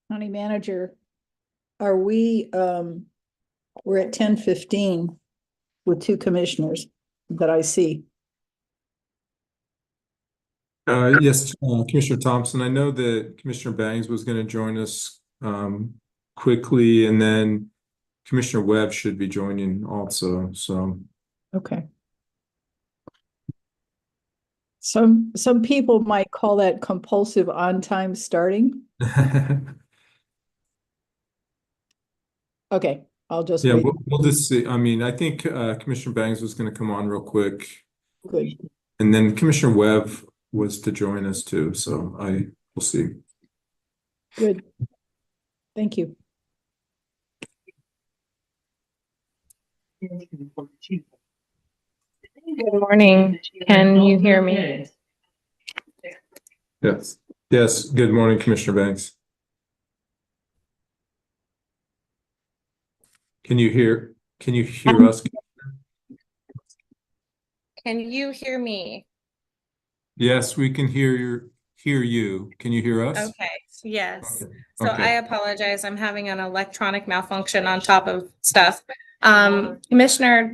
County Manager, are we're at 10:15 with two commissioners that I see. Yes, Commissioner Thompson, I know that Commissioner Bangs was going to join us quickly, and then Commissioner Webb should be joining also, so. Okay. Some people might call that compulsive on-time starting. Okay, I'll just Yeah, wait. we'll just see. I mean, I think Commissioner Bangs was going to come on real quick, Good. and then Commissioner Webb was to join us too, so we'll see. Good. Thank you. Good morning. Can you hear me? Yes. Yes. Good morning, Commissioner Banks. Can you hear us? Can you hear me? Yes, we can hear you. Can you hear us? Okay, yes. Okay. So I apologize. I'm having an electronic malfunction on top of stuff. Commissioner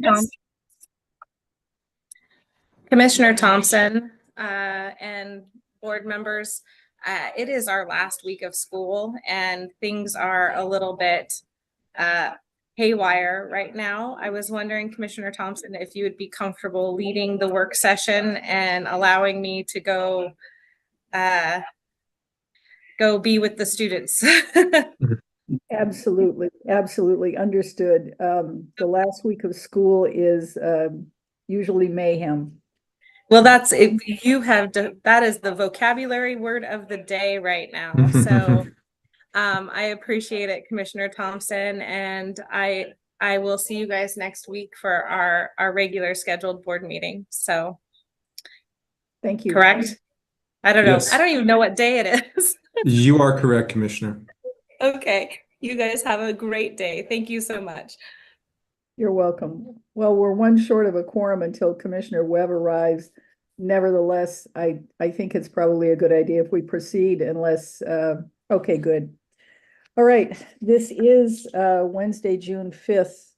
Thompson, and board members, it is our last week of school and things are a little bit haywire right now. I was wondering, Commissioner Thompson, if you would be comfortable leading the work session and allowing me to go be with the students. Absolutely, absolutely understood. The last week of school is usually mayhem. Well, that is the vocabulary word of the day right now. So I appreciate it, Commissioner Thompson, and I will see you guys next week for our regular scheduled board meeting. So Thank you. correct? I don't know. Yes. I don't even know what day it is. You are correct, Commissioner. Okay. You guys have a great day. Thank you so much. You're welcome. Well, we're one short of a quorum until Commissioner Webb arrives. Nevertheless, I think it's probably a good idea if we proceed unless, okay, good. All right, this is Wednesday, June 5th,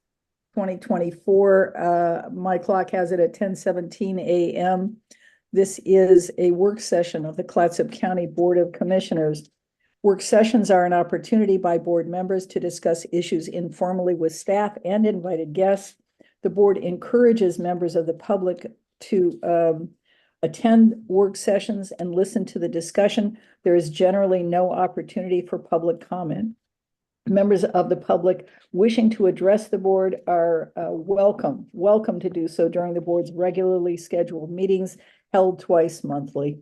2024. My clock has it at 10:17 a.m. This is a work session of the Clatsop County Board of Commissioners. Work sessions are an opportunity by board members to discuss issues informally with staff and invited guests. The board encourages members of the public to attend work sessions and listen to the discussion. There is generally no opportunity for public comment. Members of the public wishing to address the board are welcome to do so during the board's regularly scheduled meetings held twice monthly.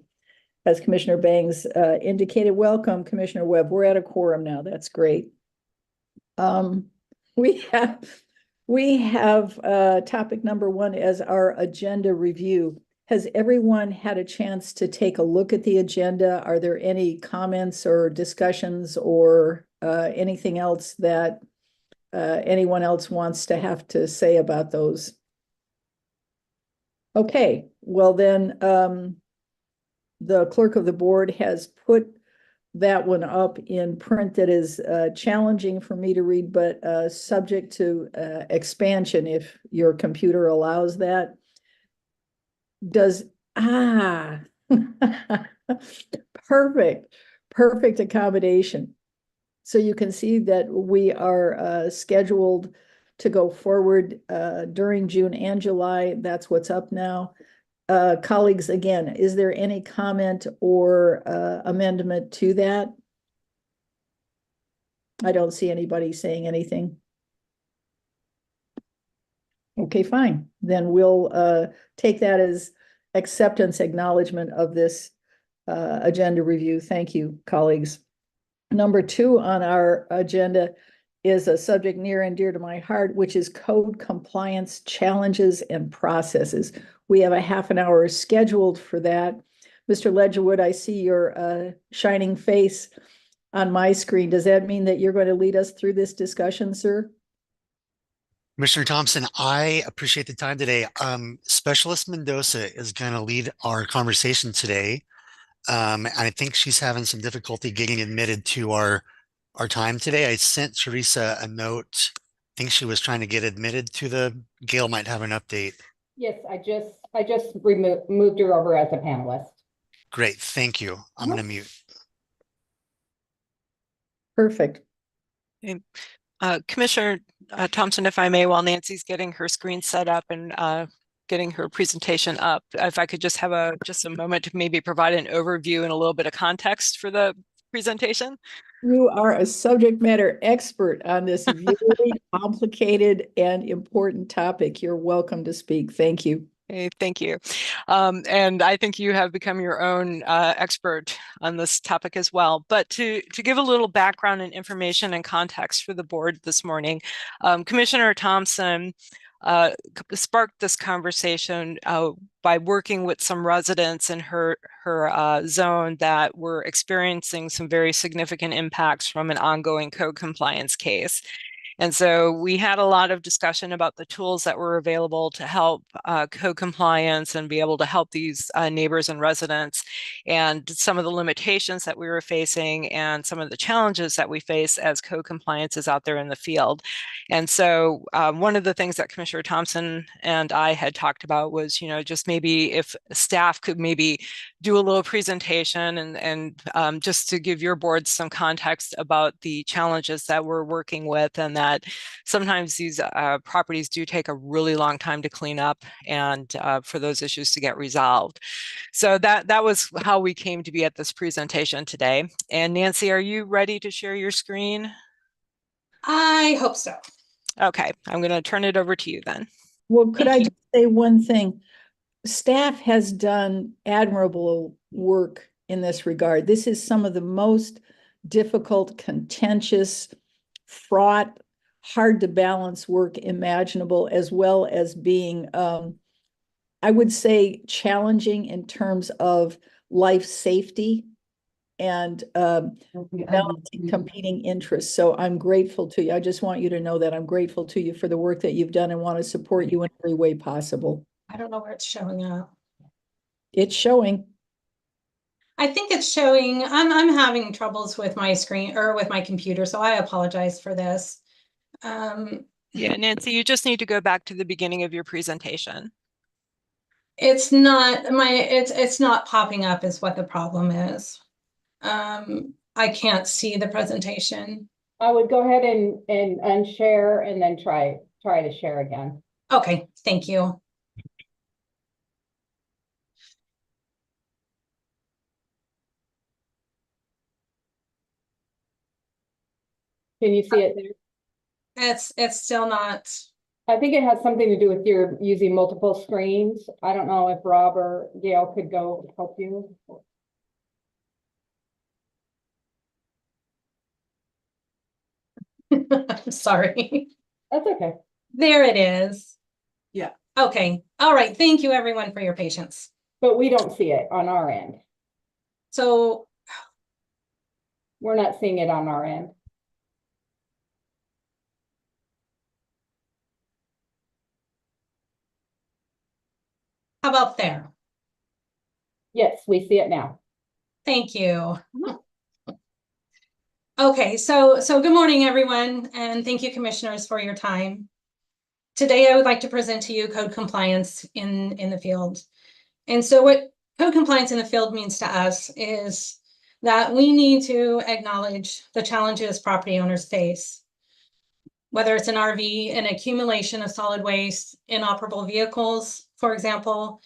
As Commissioner Bangs indicated, welcome, Commissioner Webb. We're at a quorum now. That's great. We have topic number one as our agenda review. Has everyone had a chance to take a look at the agenda? Are there any comments or discussions or anything else that anyone else wants to have to say about those? Okay, well then, the clerk of the board has put that one up in print that is challenging for me to read, but subject to expansion if your computer allows that. Perfect accommodation. So you can see that we are scheduled to go forward during June and July. That's what's up now. Colleagues, again, is there any comment or amendment to that? I don't see anybody saying anything. Okay, fine. Then we'll take that as acceptance, acknowledgement of this agenda review. Thank you, colleagues. Number two on our agenda is a subject near and dear to my heart, which is code compliance challenges and processes. We have a half an hour scheduled for that. Mr. Ledgerwood, I see your shining face on my screen. Does that mean that you're going to lead us through this discussion, sir? Commissioner Thompson, I appreciate the time today. Specialist Mendoza is going to lead our conversation today. And I think she's having some difficulty getting admitted to our our time today. I sent Teresa a note. I think she was trying to get admitted to Gail might have an update. Yes, I just moved her over as a panelist. Great, thank you. I'm going to mute. Perfect. Commissioner Thompson, if I may, while Nancy's getting her screen set up and getting her presentation up, if I could just have just a moment to maybe provide an overview and a little bit of context for the presentation. You are a subject matter expert on this very complicated and important topic. You're welcome to speak. Thank you. Hey, thank you. And I think you have become your own expert on this topic as well. But to give a little background and information and context for the board this morning, Commissioner Thompson sparked this conversation by working with some residents in her zone that were experiencing some very significant impacts from an ongoing code compliance case. And so we had a lot of discussion about the tools that were available to help code compliance and be able to help these neighbors and residents, and some of the limitations that we were facing and some of the challenges that we face as code compliance is out there in the field. And so one of the things that Commissioner Thompson and I had talked about was, just maybe if staff could maybe do a little presentation and just to give your board some context about the challenges that we're working with, and that sometimes these properties do take a really long time to clean up and for those issues to get resolved. So that was how we came to be at this presentation today. And Nancy, are you ready to share your screen? I hope so. Okay, I'm going to turn it over to you then. Well, could I just say one thing? Staff has done admirable work in this regard. This is some of the most difficult, contentious, fraught, hard to balance work imaginable, as well as being, I would say, challenging in terms of life safety and balancing competing interests. So I'm grateful to you. I just want you to know that I'm grateful to you for the work that you've done and want to support you in every way possible. I don't know where it's showing up. It's showing. I think it's showing. I'm having troubles with my screen or with my computer, so I apologize for this. Yeah, Nancy, you just need to go back to the beginning of your presentation. It's not it's not popping up is what the problem is. I can't see the presentation. I would go ahead and unshare and then try to share again. Okay, thank you. Can you see it there? It's still not. I think it has something to do with your using multiple screens. I don't know if Rob or Gail could go help you. I'm sorry. That's okay. There it is. Yeah. Okay. All right. Thank you everyone for your patience. But we don't see it on our end. So We're not seeing it on our end. how about there? Yes, we see it now. Thank you. Okay, so good morning, everyone, and thank you, commissioners, for your time. Today, I would like to present to you code compliance in the field. And so what code compliance in the field means to us is that we need to acknowledge the challenges property owners face. Whether it's an RV, an accumulation of solid waste, inoperable vehicles, for example,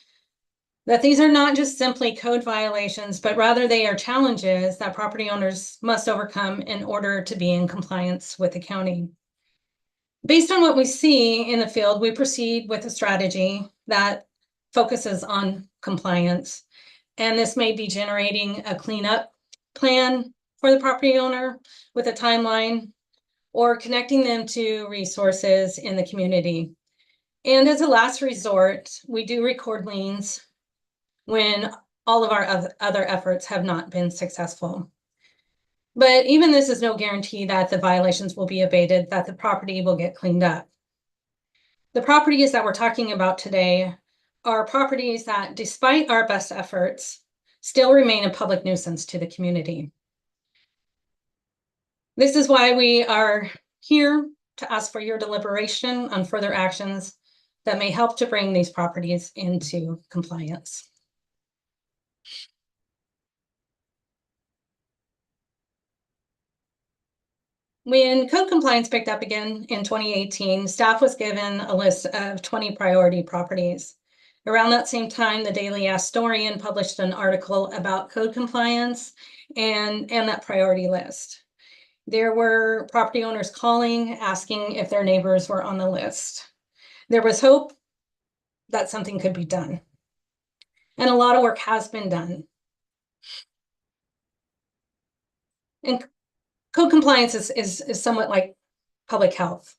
that these are not just simply code violations, but rather they are challenges that property owners must overcome in order to be in compliance with the county. Based on what we see in the field, we proceed with a strategy that focuses on compliance. And this may be generating a cleanup plan for the property owner with a timeline, or connecting them to resources in the community. And as a last resort, we do record liens when all of our other efforts have not been successful. But even this is no guarantee that the violations will be abated, that the property will get cleaned up. The properties that we're talking about today are properties that, despite our best efforts, still remain a public nuisance to the community. This is why we are here to ask for your deliberation on further actions that may help to bring these properties into compliance. When code compliance picked up again in 2018, staff was given a list of 20 priority properties. Around that same time, the Daily Astorian published an article about code compliance and that priority list. There were property owners calling, asking if their neighbors were on the list. There was hope that something could be done. And a lot of work has been done. And code compliance is somewhat like public health.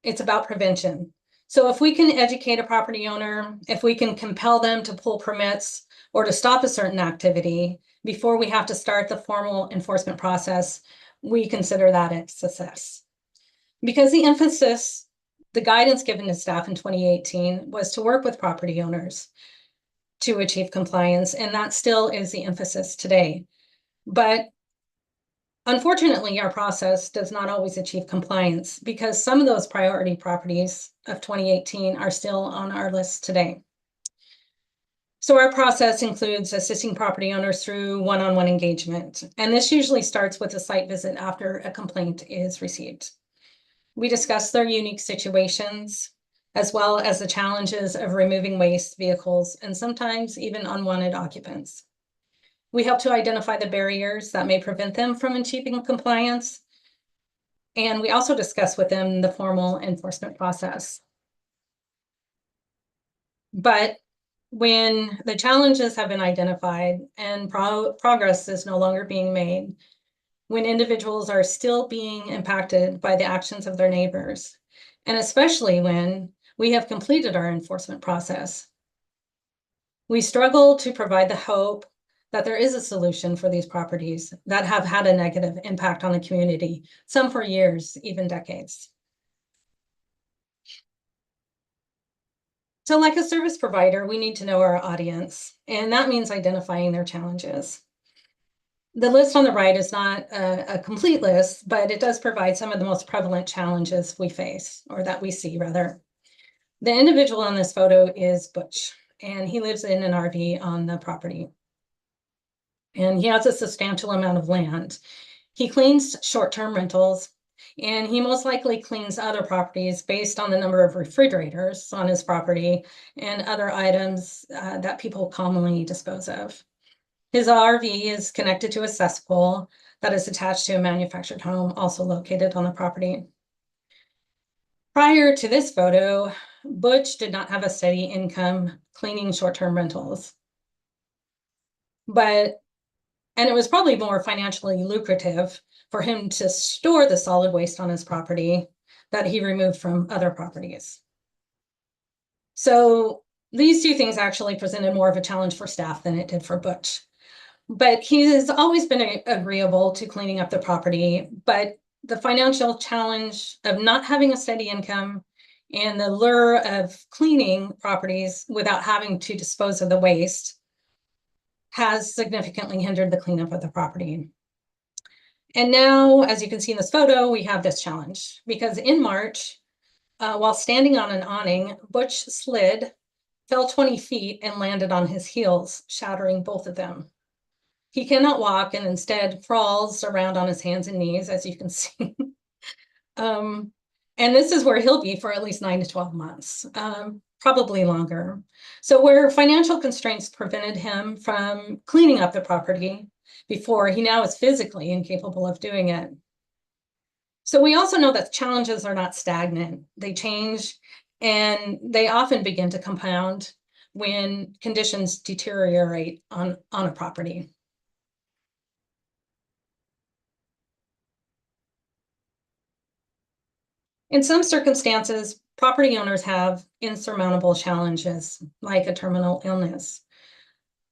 It's about prevention. So if we can educate a property owner, if we can compel them to pull permits or to stop a certain activity before we have to start the formal enforcement process, we consider that a success. Because the emphasis, the guidance given to staff in 2018 was to work with property owners to achieve compliance, and that still is the emphasis today. But unfortunately, our process does not always achieve compliance because some of those priority properties of 2018 are still on our list today. So our process includes assisting property owners through one-on-one engagement, and this usually starts with a site visit after a complaint is received. We discuss their unique situations, as well as the challenges of removing waste, vehicles, and sometimes even unwanted occupants. We help to identify the barriers that may prevent them from achieving compliance. And we also discuss with them the formal enforcement process. But when the challenges have been identified and progress is no longer being made, when individuals are still being impacted by the actions of their neighbors, and especially when we have completed our enforcement process, we struggle to provide the hope that there is a solution for these properties that have had a negative impact on the community, some for years, even decades. So like a service provider, we need to know our audience, and that means identifying their challenges. The list on the right is not a complete list, but it does provide some of the most prevalent challenges we face, or that we see rather. The individual in this photo is Butch, and he lives in an RV on the property. And he has a substantial amount of land. He cleans short-term rentals, and he most likely cleans other properties based on the number of refrigerators on his property and other items that people commonly dispose of. His RV is connected to a cesspool that is attached to a manufactured home also located on the property. Prior to this photo, Butch did not have a steady income cleaning short-term rentals. And it was probably more financially lucrative for him to store the solid waste on his property that he removed from other properties. So these two things actually presented more of a challenge for staff than it did for Butch. But he has always been agreeable to cleaning up the property, but the financial challenge of not having a steady income and the lure of cleaning properties without having to dispose of the waste has significantly hindered the cleanup of the property. And now, as you can see in this photo, we have this challenge because in March, while standing on an awning, Butch slid, fell 20 feet and landed on his heels, shattering both of them. He cannot walk and instead crawls around on his hands and knees, as you can see. And this is where he'll be for at least 9 to 12 months, probably longer. So where financial constraints prevented him from cleaning up the property before, he now is physically incapable of doing it. So we also know that challenges are not stagnant. They change, and they often begin to compound when conditions deteriorate on a property. In some circumstances, property owners have insurmountable challenges, like a terminal illness.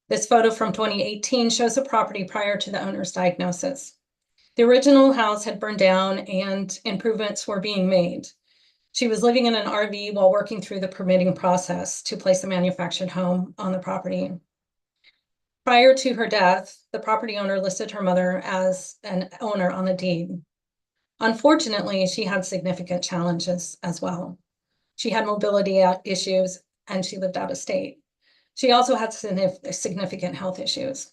This photo from 2018 shows a property prior to the owner's diagnosis. The original house had burned down and improvements were being made. She was living in an RV while working through the permitting process to place a manufactured home on the property. Prior to her death, the property owner listed her mother as an owner on the deed. Unfortunately, she had significant challenges as well. She had mobility issues and she lived out of state. She also had significant health issues.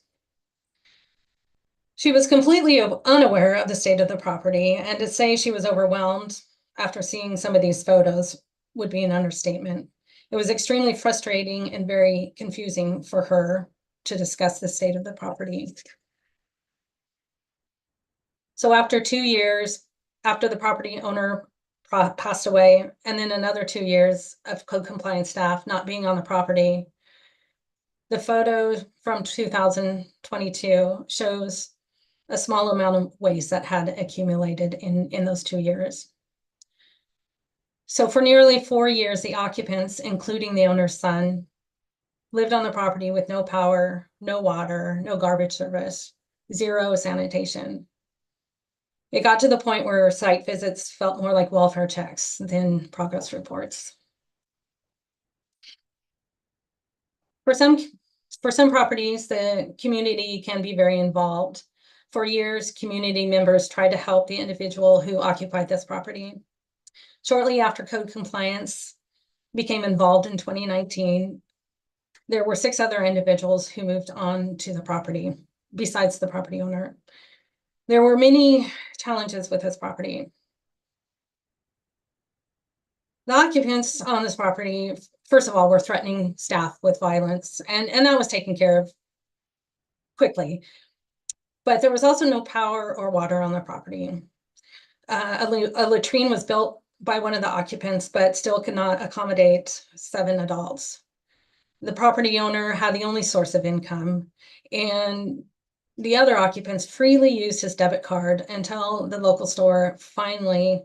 She was completely unaware of the state of the property, and to say she was overwhelmed after seeing some of these photos would be an understatement. It was extremely frustrating and very confusing for her to discuss the state of the property. So after 2 years, after the property owner passed away, and then another 2 years of code compliance staff not being on the property, the photo from 2022 shows a small amount of waste that had accumulated in those 2 years. So for nearly 4 years, the occupants, including the owner's son, lived on the property with no power, no water, no garbage service, zero sanitation. It got to the point where site visits felt more like welfare checks than progress reports. For some properties, the community can be very involved. For years, community members tried to help the individual who occupied this property. Shortly after code compliance became involved in 2019, there were 6 other individuals who moved on to the property besides the property owner. There were many challenges with this property. The occupants on this property, first of all, were threatening staff with violence, and that was taken care of quickly. But there was also no power or water on the property. A latrine was built by one of the occupants, but still could not accommodate 7 adults. The property owner had the only source of income, and the other occupants freely used his debit card until the local store finally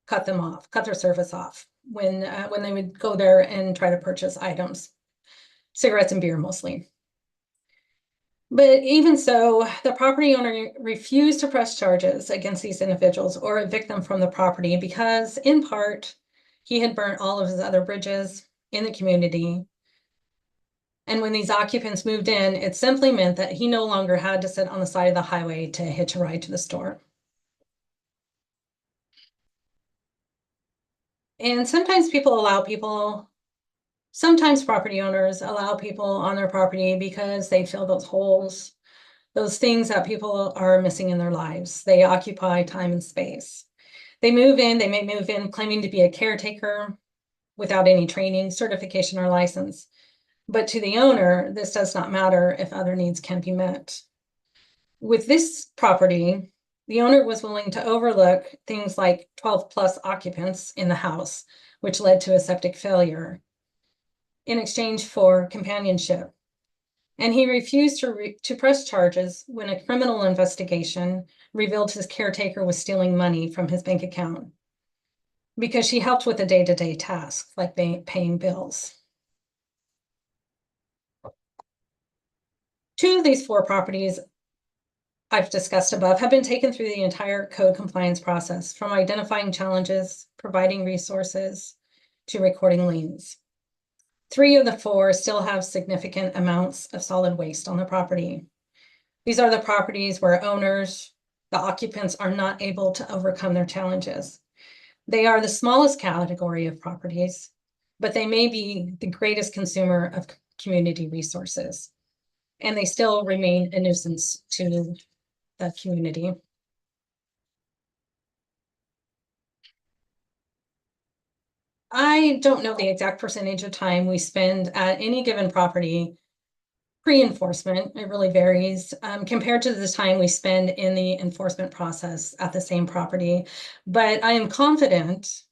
cut their service off when they would go there and try to purchase items, cigarettes and beer mostly. But even so, the property owner refused to press charges against these individuals or evict them from the property because, in part, he had burnt all of his other bridges in the community. And when these occupants moved in, it simply meant that he no longer had to sit on the side of the highway to hitch a ride to the store. And sometimes property owners allow people on their property because they fill those holes, those things that people are missing in their lives. They occupy time and space. They may move in claiming to be a caretaker without any training, certification, or license. But to the owner, this does not matter if other needs can be met. With this property, the owner was willing to overlook things like 12+ occupants in the house, which led to a septic failure, in exchange for companionship. And he refused to press charges when a criminal investigation revealed his caretaker was stealing money from his bank account because she helped with the day-to-day tasks like paying bills. 2 of these 4 properties I've discussed above have been taken through the entire code compliance process, from identifying challenges, providing resources, to recording liens. 3 of the 4 still have significant amounts of solid waste on the property. These are the properties where the occupants are not able to overcome their challenges. They are the smallest category of properties, but they may be the greatest consumer of community resources, and they still remain a nuisance to the community. I don't know the exact percentage of time we spend at any given property pre-enforcement. It really varies compared to the time we spend in the enforcement process at the same property. But I am confident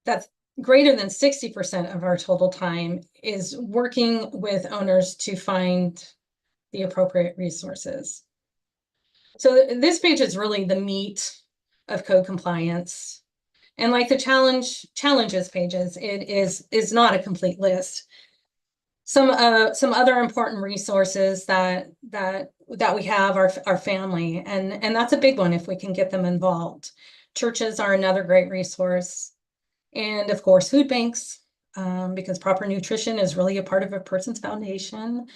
that greater than 60% of our total time is working with owners to find the appropriate resources. So this page is really the meat of code compliance. And like the challenges pages, it is not a complete list. Some other important resources that we have are family, and that's a big one if we can get them involved. Churches are another great resource, and of course food banks. because proper nutrition is really a part of a person's foundation.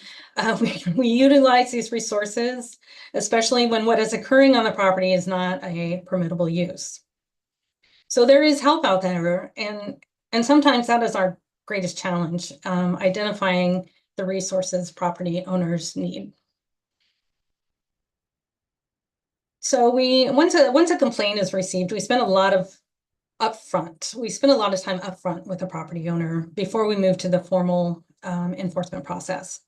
We utilize these resources, especially when what is occurring on the property is not a permittable use. So there is help out there, and sometimes that is our greatest challenge, identifying the resources property owners need. So once a complaint is received, we spend a lot of time upfront with the property owner before we move to the formal enforcement process.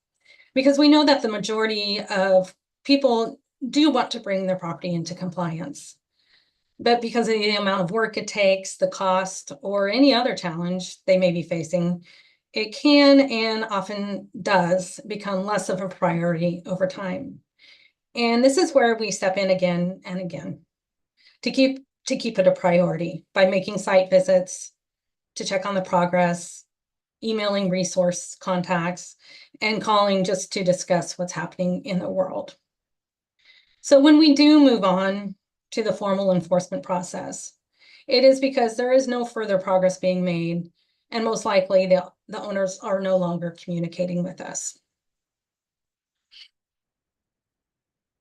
Because we know that the majority of people do want to bring their property into compliance. But because of the amount of work it takes, the cost, or any other challenge they may be facing, it can and often does become less of a priority over time. And this is where we step in again and again to keep it a priority by making site visits, to check on the progress, emailing resource contacts, and calling just to discuss what's happening in the world. So when we do move on to the formal enforcement process, it is because there is no further progress being made, and most likely the owners are no longer communicating with us.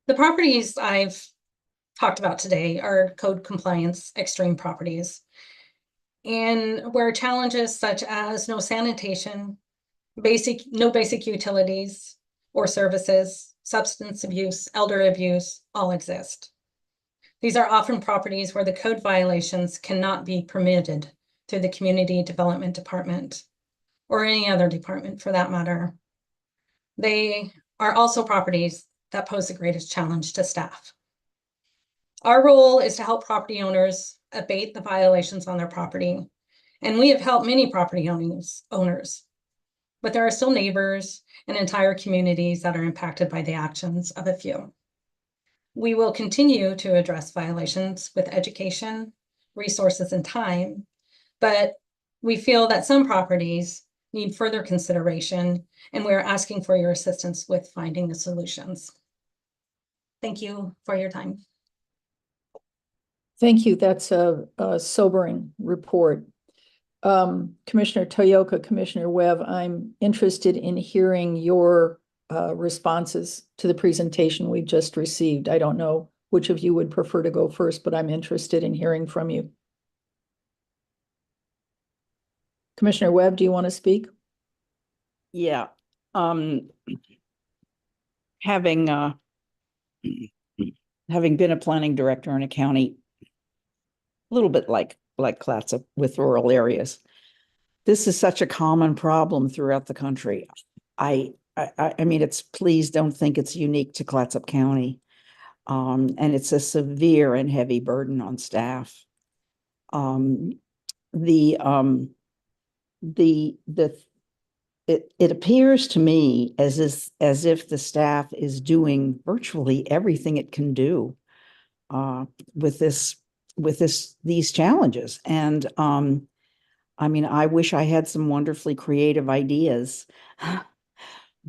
The properties I've talked about today are code compliance extreme properties, and where challenges such as no sanitation, no basic utilities or services, substance abuse, elder abuse, all exist. These are often properties where the code violations cannot be permitted through the Community Development Department or any other department for that matter. They are also properties that pose the greatest challenge to staff. Our role is to help property owners abate the violations on their property, and we have helped many property owners, but there are still neighbors and entire communities that are impacted by the actions of a few. We will continue to address violations with education, resources, and time, but we feel that some properties need further consideration, and we're asking for your assistance with finding the solutions. Thank you for your time. Thank you. That's a sobering report. Commissioner Toyoka, Commissioner Webb, I'm interested in hearing your responses to the presentation we just received. I don't know which of you would prefer to go first, but I'm interested in hearing from you. Commissioner Webb, do you want to speak? Yeah. Having been a planning director in a county, a little bit like Clatsop with rural areas, this is such a common problem throughout the country. I mean, please don't think it's unique to Clatsop County. And it's a severe and heavy burden on staff. It appears to me as if the staff is doing virtually everything it can do with these challenges. And I mean, I wish I had some wonderfully creative ideas,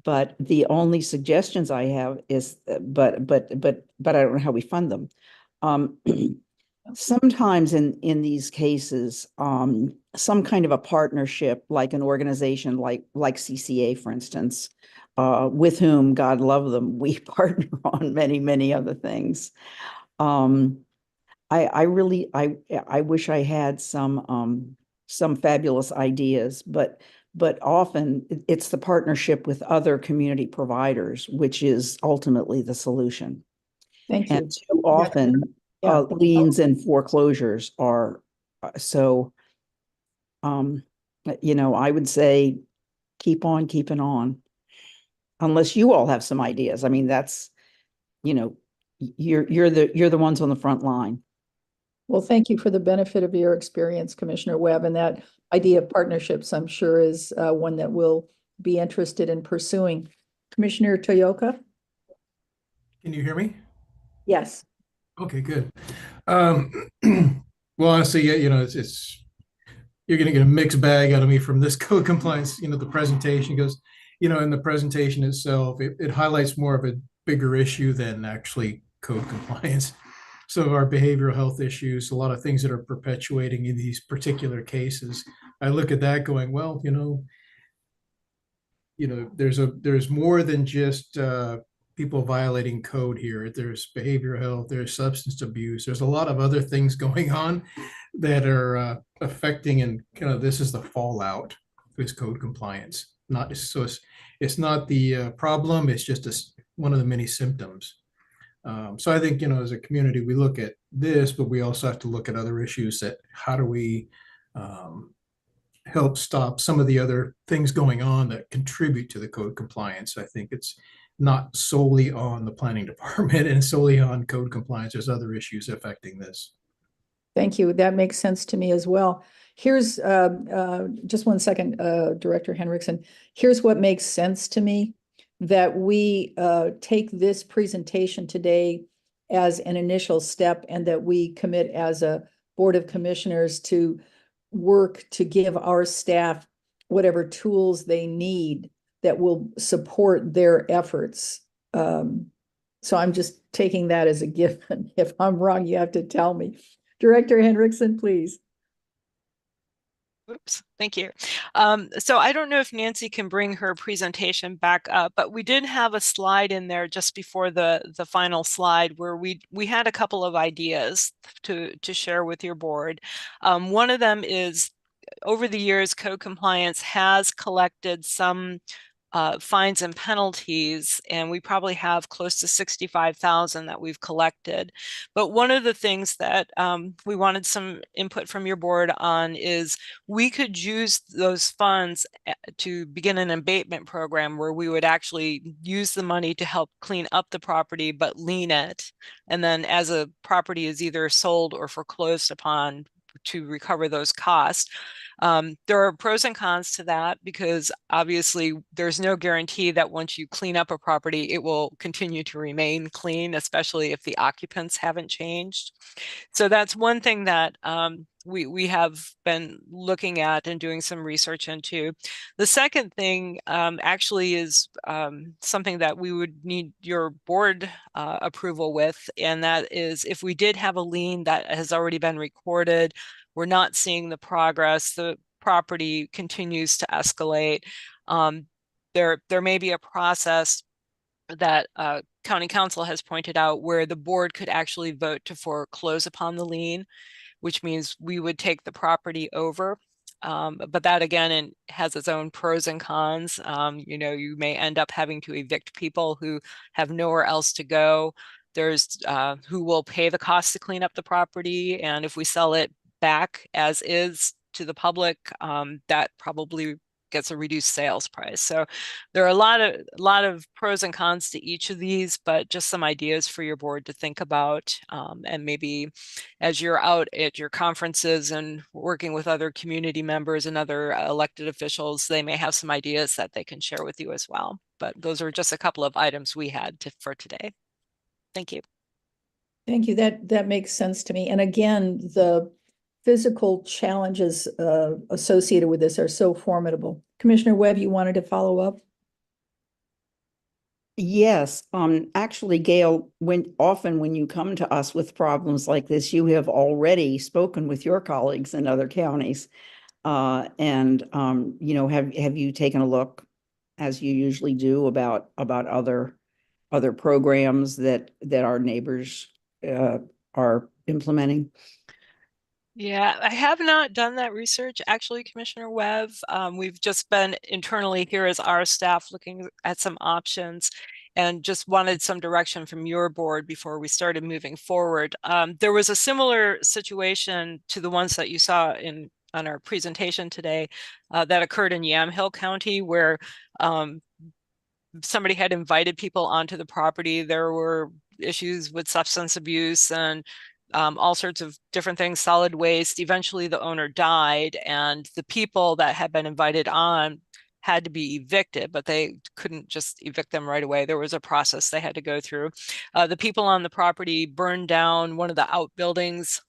but the only suggestions I have is, but I don't know how we fund them. Sometimes in these cases, some kind of a partnership, like an organization like CCA, for instance, with whom, God love them, we partner on many other things. I wish I had some fabulous ideas, but often it's the partnership with other community providers, which is ultimately the solution. Thank you. And too often, liens and foreclosures are so. You know, I would say keep on keeping on, unless you all have some ideas. I mean, that's, you know, you're the ones on the front line. Well, thank you for the benefit of your experience, Commissioner Webb, and that idea of partnerships, I'm sure, is one that we'll be interested in pursuing. Commissioner Toyoka? Can you hear me? Yes. Okay, good. Well, honestly, you know, it's you're going to get a mixed bag out of me from this code compliance, you know, the presentation, because, you know, in the presentation itself, it highlights more of a bigger issue than actually code compliance. some of our behavioral health issues, a lot of things that are perpetuating in these particular cases. I look at that going, well, there's more than just people violating code here. There's behavioral health, there's substance abuse, there's a lot of other things going on that are affecting, and this is the fallout of this code compliance. It's not the problem, it's just one of the many symptoms. So I think, as a community, we look at this, but we also have to look at other issues that how do we help stop some of the other things going on that contribute to the code compliance. I think it's not solely on the planning department and solely on code compliance. There's other issues affecting this. Thank you. That makes sense to me as well. Here's just one second, Director Henriksen. Here's what makes sense to me, that we take this presentation today as an initial step, and that we commit as a Board of Commissioners to work to give our staff whatever tools they need that will support their efforts. So I'm just taking that as a given. If I'm wrong, you have to tell me. Director Henriksen, please. Oops, thank you. So I don't know if Nancy can bring her presentation back up, but we did have a slide in there just before the final slide where we had a couple of ideas to share with your board. One of them is, over the years, code compliance has collected some fines and penalties, and we probably have close to 65,000 that we've collected. But one of the things that we wanted some input from your board on is we could use those funds to begin an abatement program where we would actually use the money to help clean up the property, but lien it. And then as a property is either sold or foreclosed upon, to recover those costs. There are pros and cons to that, because obviously there's no guarantee that once you clean up a property, it will continue to remain clean, especially if the occupants haven't changed. So that's one thing that we have been looking at and doing some research into. The second thing actually is something that we would need your board approval with, and that is if we did have a lien that has already been recorded, we're not seeing the progress, the property continues to escalate. There may be a process that County Council has pointed out where the board could actually vote to foreclose upon the lien, which means we would take the property over. But that again has its own pros and cons. You may end up having to evict people who have nowhere else to go. There's who will pay the cost to clean up the property, and if we sell it back as is to the public, that probably gets a reduced sales price. So there are a lot of pros and cons to each of these, but just some ideas for your board to think about. And maybe as you're out at your conferences and working with other community members and other elected officials, they may have some ideas that they can share with you as well. But those are just a couple of items we had for today. Thank you. Thank you. That makes sense to me. And again, the physical challenges associated with this are so formidable. Commissioner Webb, you wanted to follow up? Yes, actually, Gail, often when you come to us with problems like this, you have already spoken with your colleagues in other counties. Have you taken a look, as you usually do, about other programs that our neighbors are implementing? Yeah, I have not done that research, actually, Commissioner Webb. We've just been internally here as our staff looking at some options and just wanted some direction from your board before we started moving forward. There was a similar situation to the ones that you saw on our presentation today that occurred in Yamhill County, where somebody had invited people onto the property. There were issues with substance abuse and all sorts of different things, solid waste. Eventually the owner died, and the people that had been invited on had to be evicted, but they couldn't just evict them right away. There was a process they had to go through. The people on the property burned down one of the outbuildings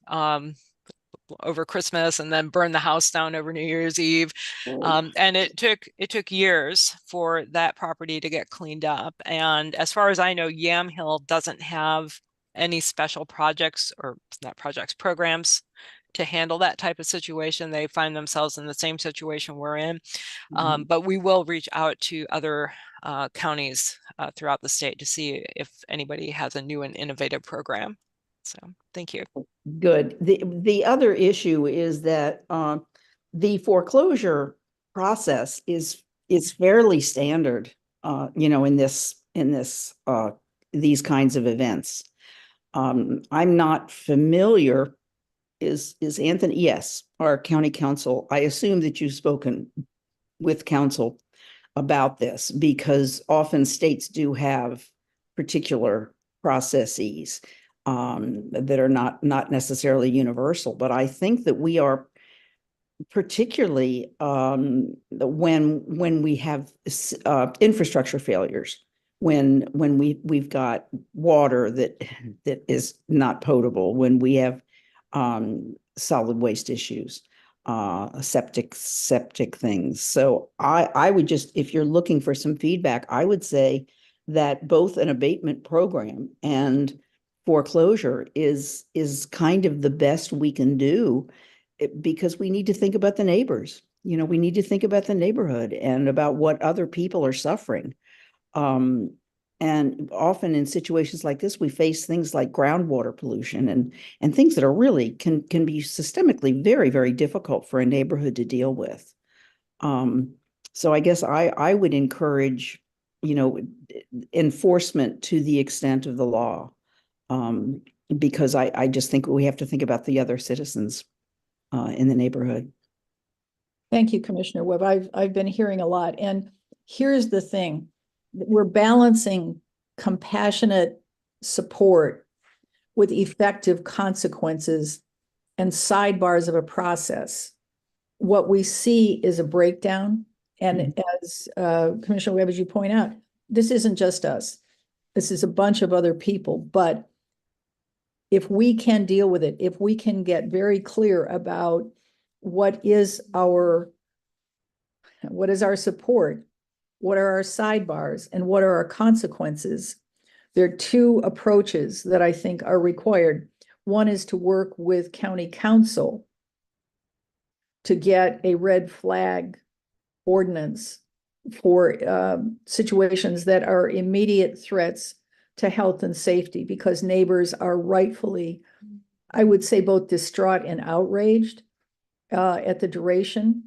over Christmas, and then burned the house down over New Year's Eve. And it took years for that property to get cleaned up. And as far as I know, Yamhill doesn't have any special projects or not projects, programs to handle that type of situation. They find themselves in the same situation we're in. But we will reach out to other counties throughout the state to see if anybody has a new and innovative program. So thank you. Good. The other issue is that the foreclosure process is fairly standard, in these kinds of events. I'm not familiar. Is Anthony? Yes, our county counsel. I assume that you've spoken with counsel about this, because often states do have particular processes that are not necessarily universal. But I think that we are, particularly when we have infrastructure failures, when we've got water that is not potable, when we have solid waste issues, septic things. So I would just, if you're looking for some feedback, I would say that both an abatement program and foreclosure is kind of the best we can do, because we need to think about the neighbors. We need to think about the neighborhood and about what other people are suffering. And often in situations like this, we face things like groundwater pollution and things that are really can be systemically very, very difficult for a neighborhood to deal with. So I guess I would encourage, enforcement to the extent of the law, because I just think we have to think about the other citizens in the neighborhood. Thank you, Commissioner Webb. I've been hearing a lot. And here's the thing. We're balancing compassionate support with effective consequences and sidebars of a process. What we see is a breakdown. And as Commissioner Webb, as you point out, this isn't just us. This is a bunch of other people. But if we can deal with it, if we can get very clear about what is our support, what are our sidebars, and what are our consequences, there are two approaches that I think are required. One is to work with county council to get a red flag ordinance for situations that are immediate threats to health and safety, because neighbors are rightfully, I would say, both distraught and outraged at the duration,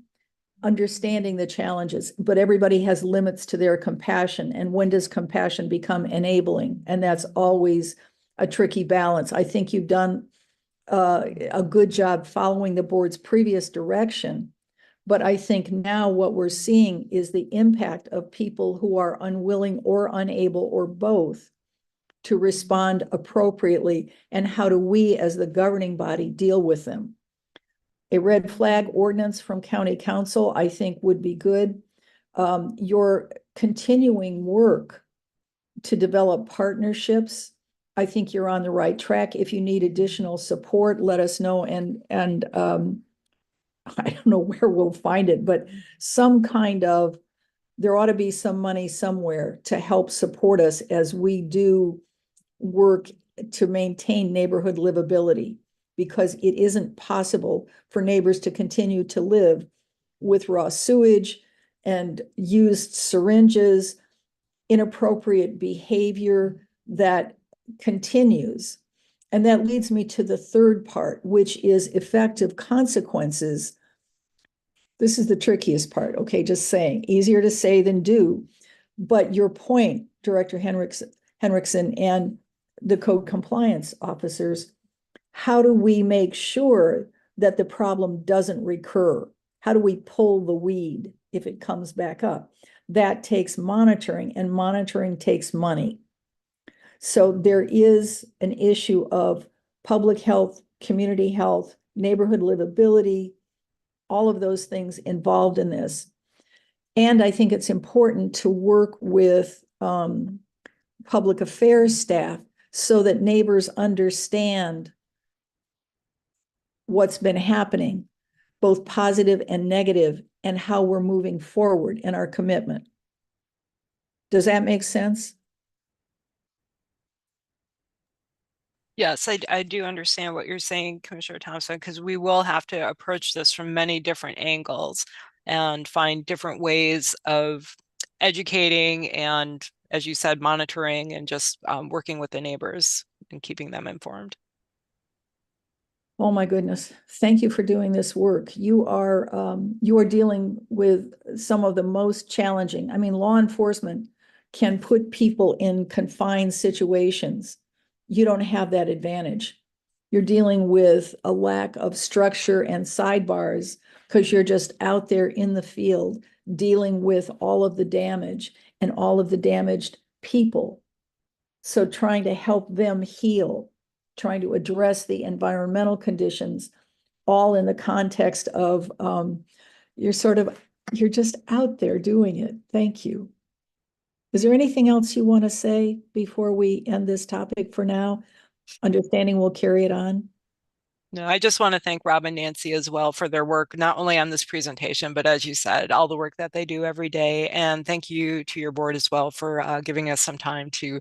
understanding the challenges, but everybody has limits to their compassion. And when does compassion become enabling? And that's always a tricky balance. I think you've done a good job following the board's previous direction. But I think now what we're seeing is the impact of people who are unwilling or unable or both to respond appropriately. And how do we as the governing body deal with them? A red flag ordinance from county council, I think, would be good. Your continuing work to develop partnerships, I think you're on the right track. If you need additional support, let us know. And I don't know where we'll find it, but there ought to be some money somewhere to help support us as we do work to maintain neighborhood livability, because it isn't possible for neighbors to continue to live with raw sewage and used syringes, inappropriate behavior that continues. And that leads me to the third part, which is effective consequences. This is the trickiest part, okay, just saying, easier to say than do. But your point, Director Henriksen and the code compliance officers, how do we make sure that the problem doesn't recur? How do we pull the weed if it comes back up? That takes monitoring, and monitoring takes money. So there is an issue of public health, community health, neighborhood livability, all of those things involved in this. And I think it's important to work with public affairs staff so that neighbors understand what's been happening, both positive and negative, and how we're moving forward in our commitment. Does that make sense? Yes, I do understand what you're saying, Commissioner Thompson, because we will have to approach this from many different angles and find different ways of educating and, as you said, monitoring and just working with the neighbors and keeping them informed. Oh my goodness. Thank you for doing this work. You are dealing with some of the most challenging. I mean, law enforcement can put people in confined situations. You don't have that advantage. You're dealing with a lack of structure and sidebars because you're just out there in the field dealing with all of the damage and all of the damaged people. So trying to help them heal, trying to address the environmental conditions, all in the context of you're just out there doing it. Thank you. Is there anything else you want to say before we end this topic for now? Understanding we'll carry it on. No, I just want to thank Rob and Nancy as well for their work, not only on this presentation, but as you said, all the work that they do every day. And thank you to your board as well for giving us some time to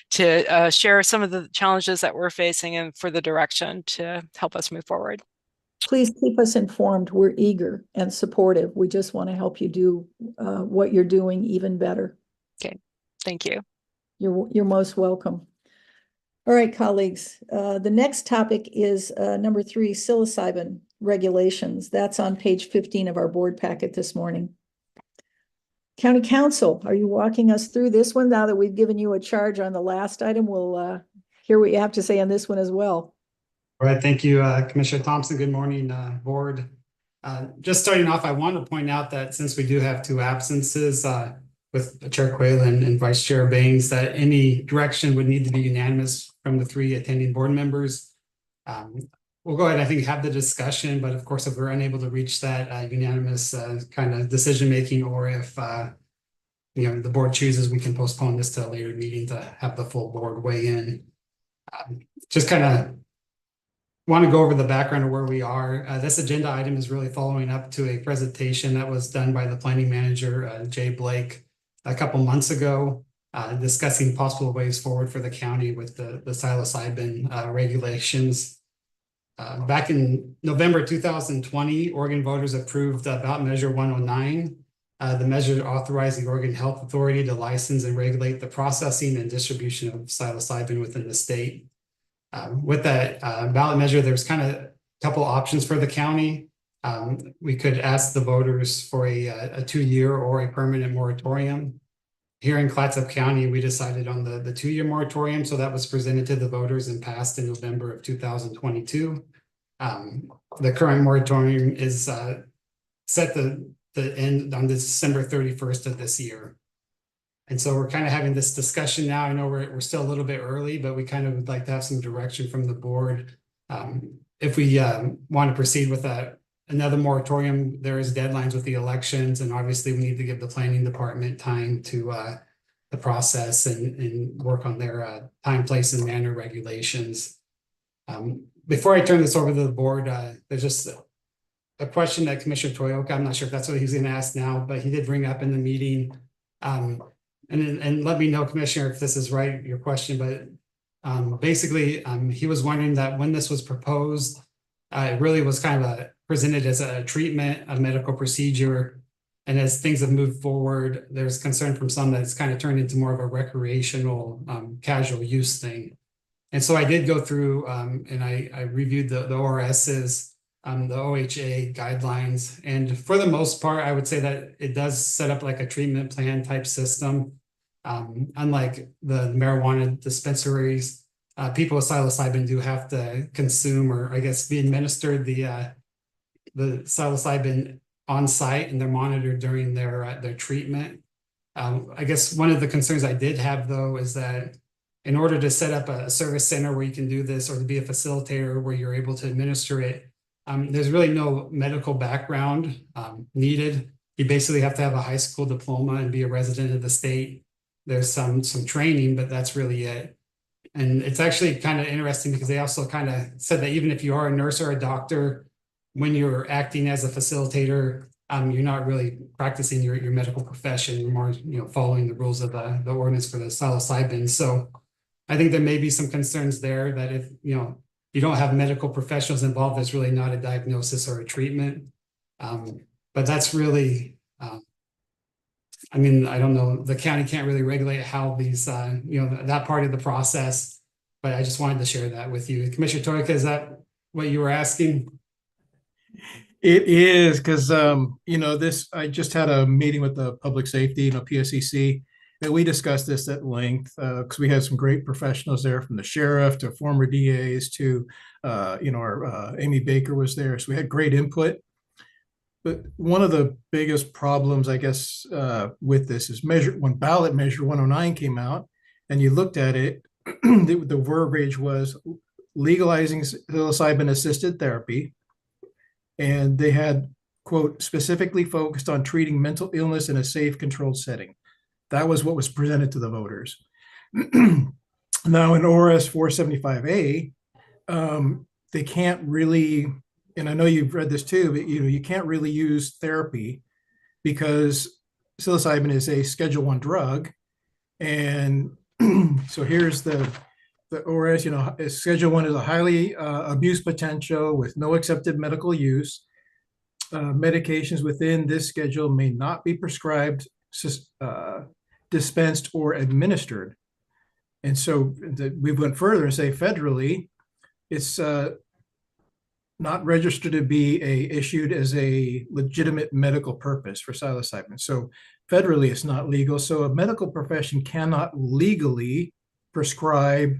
share some of the challenges that we're facing and for the direction to help us move forward. Please keep us informed. We're eager and supportive. We just want to help you do what you're doing even better. Okay, thank you. You're most welcome. All right, colleagues, the next topic is number 3, psilocybin regulations. That's on page 15 of our board packet this morning. County Council, are you walking us through this one now that we've given you a charge on the last item? We'll hear what you have to say on this one as well. All right, thank you, Commissioner Thompson. Good morning, board. Just starting off, I want to point out that since we do have 2 absences, with Chair Quaylen and Vice Chair Baines, that any direction would need to be unanimous from the 3 attending board members. We'll go ahead, I think, have the discussion, but of course, if we're unable to reach that unanimous kind of decision-making, or if the board chooses, we can postpone this to a later meeting to have the full board weigh in. Just kind of want to go over the background of where we are. This agenda item is really following up to a presentation that was done by the planning manager, Jay Blake, a couple months ago, discussing possible ways forward for the county with the psilocybin regulations. Back in November 2020, Oregon voters approved ballot measure 109. The measure authorized the Oregon Health Authority to license and regulate the processing and distribution of psilocybin within the state. With that ballot measure, there's kind of a couple options for the county. We could ask the voters for a 2-year or a permanent moratorium. Here in Clatsop County, we decided on the 2-year moratorium, so that was presented to the voters and passed in November of 2022. The current moratorium is set to end on December 31st of this year. And so we're kind of having this discussion now. I know we're still a little bit early, but we kind of would like to have some direction from the board. If we want to proceed with another moratorium, there is deadlines with the elections, and obviously we need to give the planning department time to the process and work on their time, place, and manner regulations. Before I turn this over to the board, there's just a question that Commissioner Toyoka, I'm not sure if that's what he's going to ask now, but he did bring up in the meeting. And let me know, Commissioner, if this is right, your question, but basically he was wondering that when this was proposed, it really was kind of presented as a treatment, a medical procedure. And as things have moved forward, there's concern from some that it's kind of turned into more of a recreational, casual use thing. And so I did go through and I reviewed the ORS's, the OHA guidelines. And for the most part, I would say that it does set up like a treatment plan type system. Unlike the marijuana dispensaries, people with psilocybin do have to consume, or I guess be administered the psilocybin on site, and they're monitored during their treatment. I guess one of the concerns I did have, though, is that in order to set up a service center where you can do this, or to be a facilitator where you're able to administer it, there's really no medical background needed. You basically have to have a high school diploma and be a resident of the state. There's some training, but that's really it. And it's actually kind of interesting because they also kind of said that even if you are a nurse or a doctor, when you're acting as a facilitator, you're not really practicing your medical profession. You're more, following the rules of the ordinance for the psilocybin. So I think there may be some concerns there that if, you don't have medical professionals involved, there's really not a diagnosis or a treatment. But that's really, I don't know, the county can't really regulate how these, that part of the process, but I just wanted to share that with you. Commissioner Torica, is that what you were asking? It is, because, I just had a meeting with the public safety, PSCC, and we discussed this at length, because we had some great professionals there, from the sheriff to former DAs to, our Amy Baker was there. So we had great input. But one of the biggest problems, I guess, with this is when ballot measure 109 came out and you looked at it, the verbiage was legalizing psilocybin assisted therapy. And they had, quote, specifically focused on treating mental illness in a safe, controlled setting. That was what was presented to the voters. Now in ORS 475A, they can't really, and I know you've read this too, but you can't really use therapy because psilocybin is a Schedule I drug. And so here's the ORS, Schedule I is a highly abuse potential with no accepted medical use. Medications within this schedule may not be prescribed, dispensed, or administered. And so we went further and say federally, it's not registered to be issued as a legitimate medical purpose for psilocybin. So federally, it's not legal. So a medical profession cannot legally prescribe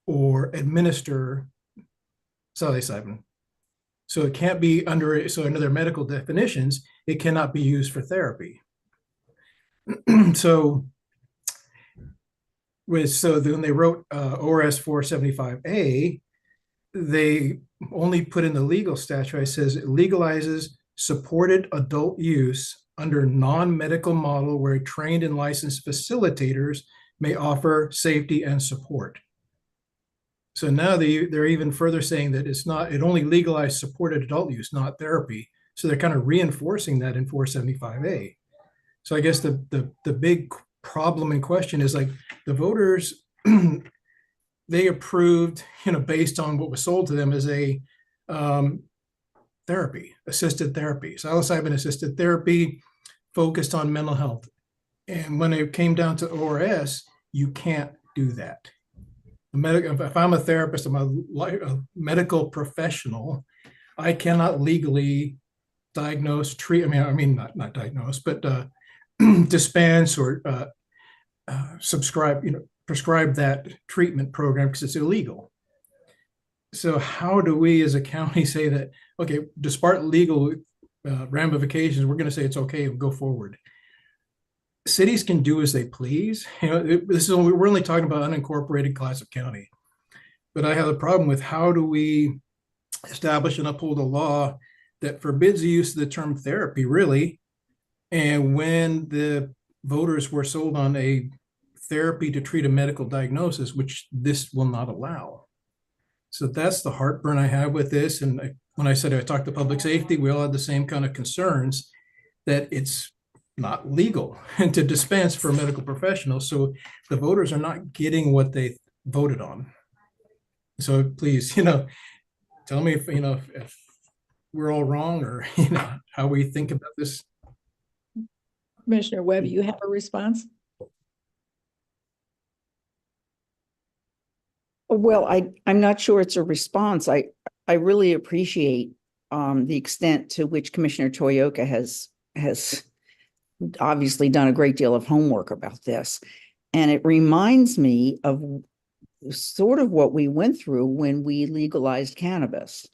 or administer psilocybin. So it can't be under their medical definitions, it cannot be used for therapy. So when they wrote ORS 475A, they only put in the legal statute, it says it legalizes supported adult use under non-medical model where trained and licensed facilitators may offer safety and support. So now they're even further saying that it only legalized supported adult use, not therapy. So they're kind of reinforcing that in 475A. So I guess the big problem in question is like the voters, they approved, based on what was sold to them as a assisted therapy, psilocybin assisted therapy focused on mental health. And when it came down to ORS, you can't do that. If I'm a therapist, I'm a medical professional, I cannot legally diagnose, treat, not diagnose, but dispense or prescribe that treatment program because it's illegal. So how do we as a county say that, okay, despite legal ramifications, we're going to say it's okay and go forward? Cities can do as they please. We're only talking about unincorporated Clatsop County. But I have a problem with how do we establish and uphold a law that forbids the use of the term therapy, really. And when the voters were sold on a therapy to treat a medical diagnosis, which this will not allow. So that's the heartburn I have with this. And when I said I talked to public safety, we all had the same kind of concerns that it's not legal and to dispense for medical professionals. So the voters are not getting what they voted on. So please, tell me if we're all wrong or, how we think about this. Commissioner Webb, you have a response? Well, I'm not sure it's a response. I really appreciate the extent to which Commissioner Toyoka has obviously done a great deal of homework about this. And it reminds me of sort of what we went through when we legalized cannabis.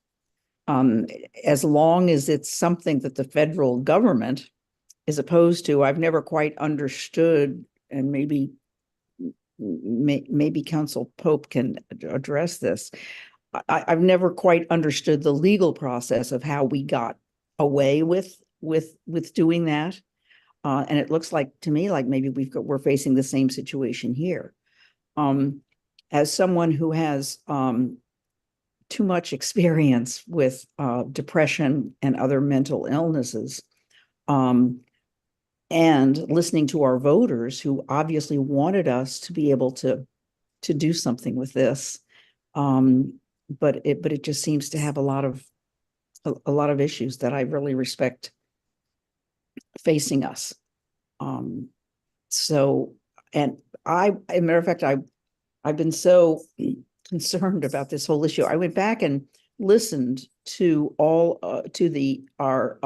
As long as it's something that the federal government is opposed to, I've never quite understood, and maybe Council Pope can address this. I've never quite understood the legal process of how we got away with doing that. And it looks like to me like maybe we're facing the same situation here. As someone who has too much experience with depression and other mental illnesses, and listening to our voters who obviously wanted us to be able to to do something with this. But it just seems to have a lot of issues that I really respect facing us. So, and as a matter of fact, I've been so concerned about this whole issue. I went back and listened to our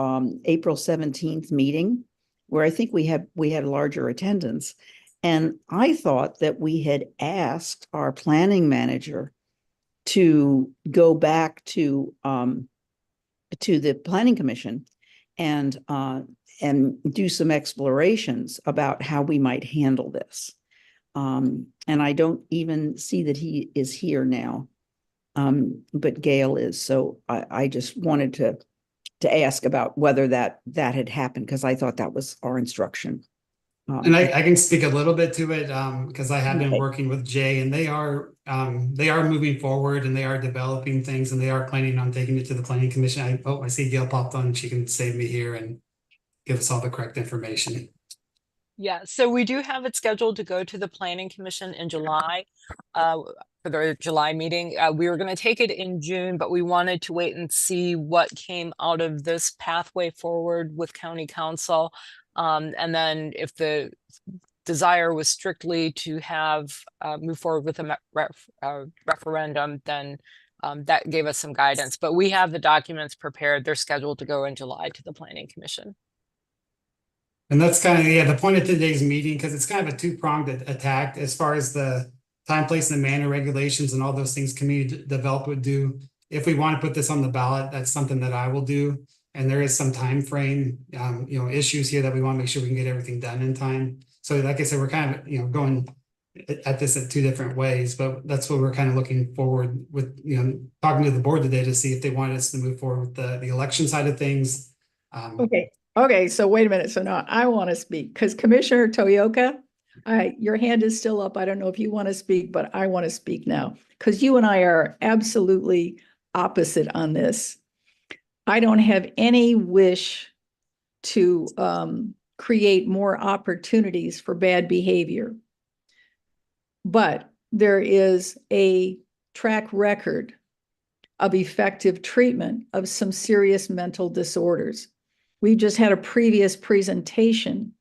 April 17th meeting, where I think we had larger attendance. And I thought that we had asked our planning manager to go back to the planning commission and do some explorations about how we might handle this. And I don't even see that he is here now, but Gail is. So I just wanted to ask about whether that had happened, because I thought that was our instruction. And I can speak a little bit to it because I have been Okay. working with Jay, and they are moving forward, and they are developing things, and they are planning on taking it to the planning commission. I see Gail popped on. She can save me here and give us all the correct information. Yeah, so we do have it scheduled to go to the Planning Commission in July, for the July meeting. We were going to take it in June, but we wanted to wait and see what came out of this pathway forward with County Council. And then if the desire was strictly to have move forward with a referendum, then that gave us some guidance. But we have the documents prepared. They're scheduled to go in July to the Planning Commission. And that's kind of, the point of today's meeting, because it's kind of a two-pronged attack as far as the time, place, and manner regulations and all those things community development would do. If we want to put this on the ballot, that's something that I will do. And there is some time frame, issues here that we want to make sure we can get everything done in time. So like I said, we're kind of, going at this at two different ways, but that's what we're kind of looking forward with, talking to the board today to see if they want us to move forward with the election side of things. Okay, so wait a minute. So now I want to speak, because Commissioner Toyoka, your hand is still up. I don't know if you want to speak, but I want to speak now, because you and I are absolutely opposite on this. I don't have any wish to create more opportunities for bad behavior. But there is a track record of effective treatment of some serious mental disorders. We just had a previous presentation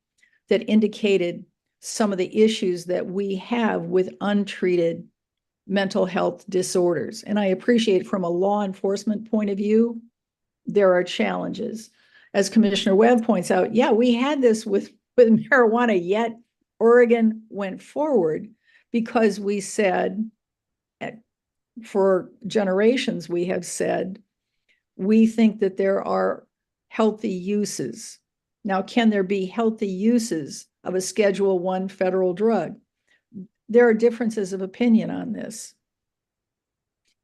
that indicated some of the issues that we have with untreated mental health disorders. And I appreciate from a law enforcement point of view, there are challenges. As Commissioner Webb points out, yeah, we had this with marijuana, yet Oregon went forward because we said, for generations, we have said, we think that there are healthy uses. Now, can there be healthy uses of a Schedule I federal drug? There are differences of opinion on this.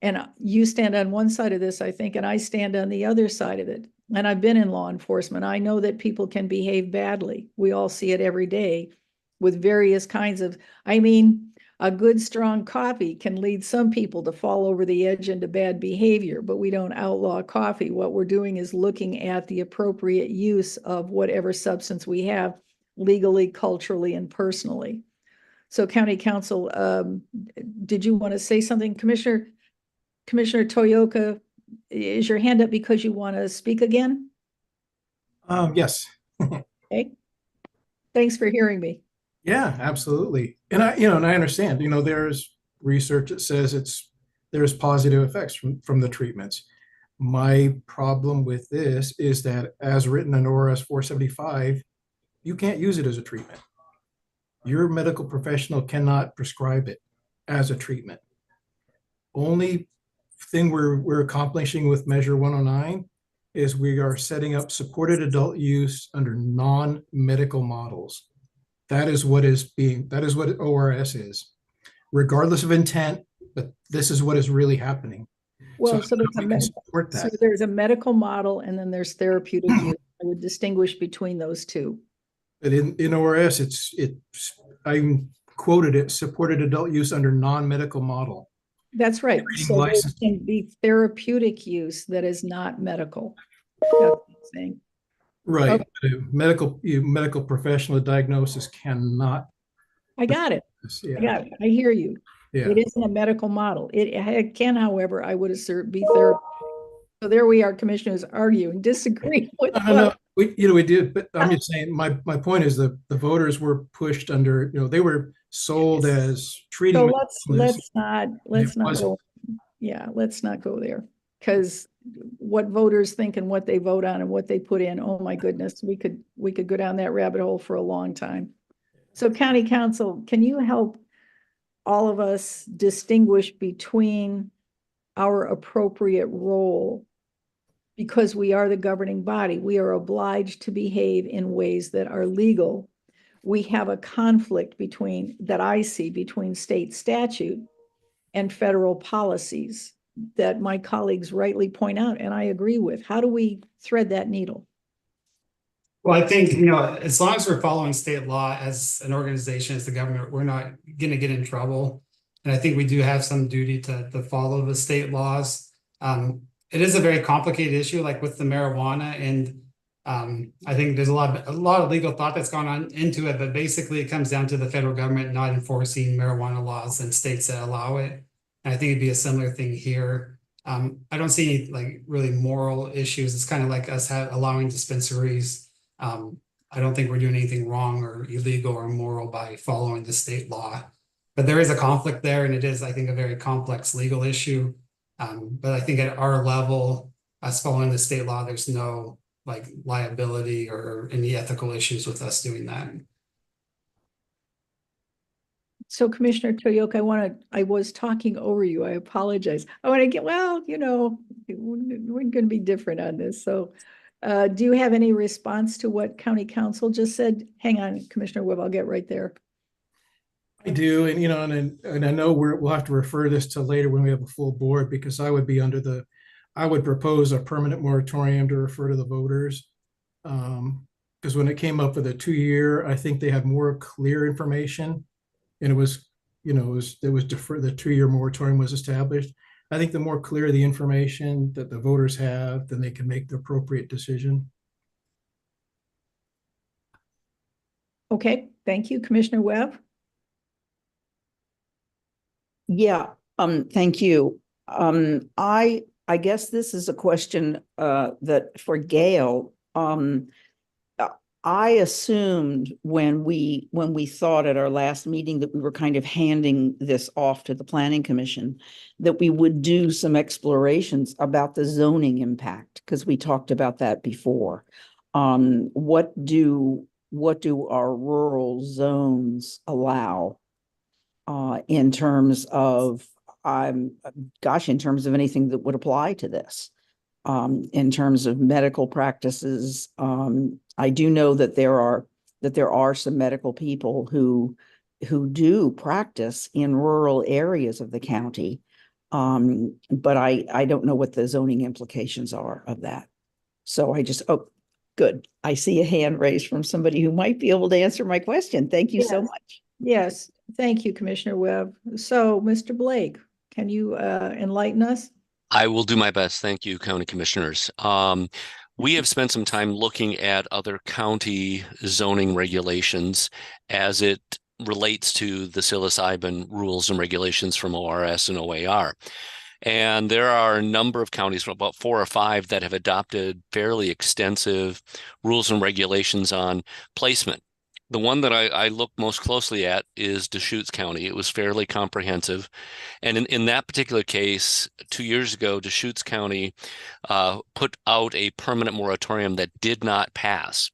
And you stand on one side of this, I think, and I stand on the other side of it. And I've been in law enforcement. I know that people can behave badly. We all see it every day with various kinds of, a good strong coffee can lead some people to fall over the edge into bad behavior, but we don't outlaw coffee. What we're doing is looking at the appropriate use of whatever substance we have legally, culturally, and personally. So County Council, did you want to say something? Commissioner Toyoka, is your hand up because you want to speak again? Yes. Okay. Thanks for hearing me. Yeah, absolutely. And I understand, there's research that says there's positive effects from the treatments. My problem with this is that as written in ORS 475, you can't use it as a treatment. Your medical professional cannot prescribe it as a treatment. Only thing we're accomplishing with Measure 109 is we are setting up supported adult use under non-medical models. That is what ORS is, regardless of intent, but this is what is really happening. Well, so there's a medical model and then there's therapeutic use. I would distinguish between those two. But in ORS, I quoted it, supported adult use under non-medical model. That's right. So there can be therapeutic use that is not medical. That's what I'm saying. Right. Okay. Medical professional diagnosis cannot. I got it. Yeah. I got it. I hear you. Yeah. It isn't a medical model. It can, however, I would assert, be therapy. So there we are, commissioners arguing, disagreeing with. No, we did, but I'm just saying, my point is the voters were pushed under, they were sold as treating. So mental let's not wasn't. go, yeah, let's not go there. Because what voters think and what they vote on and what they put in, oh my goodness, we could go down that rabbit hole for a long time. So County Council, can you help all of us distinguish between our appropriate role? Because we are the governing body, we are obliged to behave in ways that are legal. We have a conflict that I see between state statute and federal policies that my colleagues rightly point out, and I agree with. How do we thread that needle? Well, I think, as long as we're following state law as an organization, as the government, we're not going to get in trouble. And I think we do have some duty to follow the state laws. It is a very complicated issue, like with the marijuana, and I think there's a lot of legal thought that's gone on into it, but basically it comes down to the federal government not enforcing marijuana laws in states that allow it. And I think it'd be a similar thing here. I don't see any like really moral issues. It's kind of like us allowing dispensaries. I don't think we're doing anything wrong or illegal or immoral by following the state law, but there is a conflict there, and it is, I think, a very complex legal issue. But I think at our level, us following the state law, there's no like liability or any ethical issues with us doing that. So Commissioner Toyoka, I was talking over you. I apologize. I want to get, we're going to be different on this. So do you have any response to what County Council just said? Hang on, Commissioner Webb, I'll get right there. I do, and I know we'll have to refer this to later when we have a full board, because I would be I would propose a permanent moratorium to refer to the voters. Because when it came up with a 2-year, I think they had more clear information, and it was deferred. The 2-year moratorium was established. I think the more clear the information that the voters have, then they can make the appropriate decision. Okay, thank you, Commissioner Webb. Yeah, thank you. I guess this is a question that for Gail. I assumed when we thought at our last meeting that we were kind of handing this off to the Planning Commission, that we would do some explorations about the zoning impact, because we talked about that before. What do our rural zones allow in terms of in terms of anything that would apply to this? In terms of medical practices, I do know that there are some medical people who do practice in rural areas of the county, but I don't know what the zoning implications are of that. So good. I see a hand raised from somebody who might be able to answer my question. Thank you so much. Yes, thank you, Commissioner Webb. So, Mr. Blake, can you enlighten us? I will do my best. Thank you, County Commissioners. We have spent some time looking at other county zoning regulations as it relates to the psilocybin rules and regulations from ORS and OAR. And there are a number of counties, about 4 or 5, that have adopted fairly extensive rules and regulations on placement. The one that I look most closely at is Deschutes County. It was fairly comprehensive. And in that particular case, 2 years ago, Deschutes County put out a permanent moratorium that did not pass.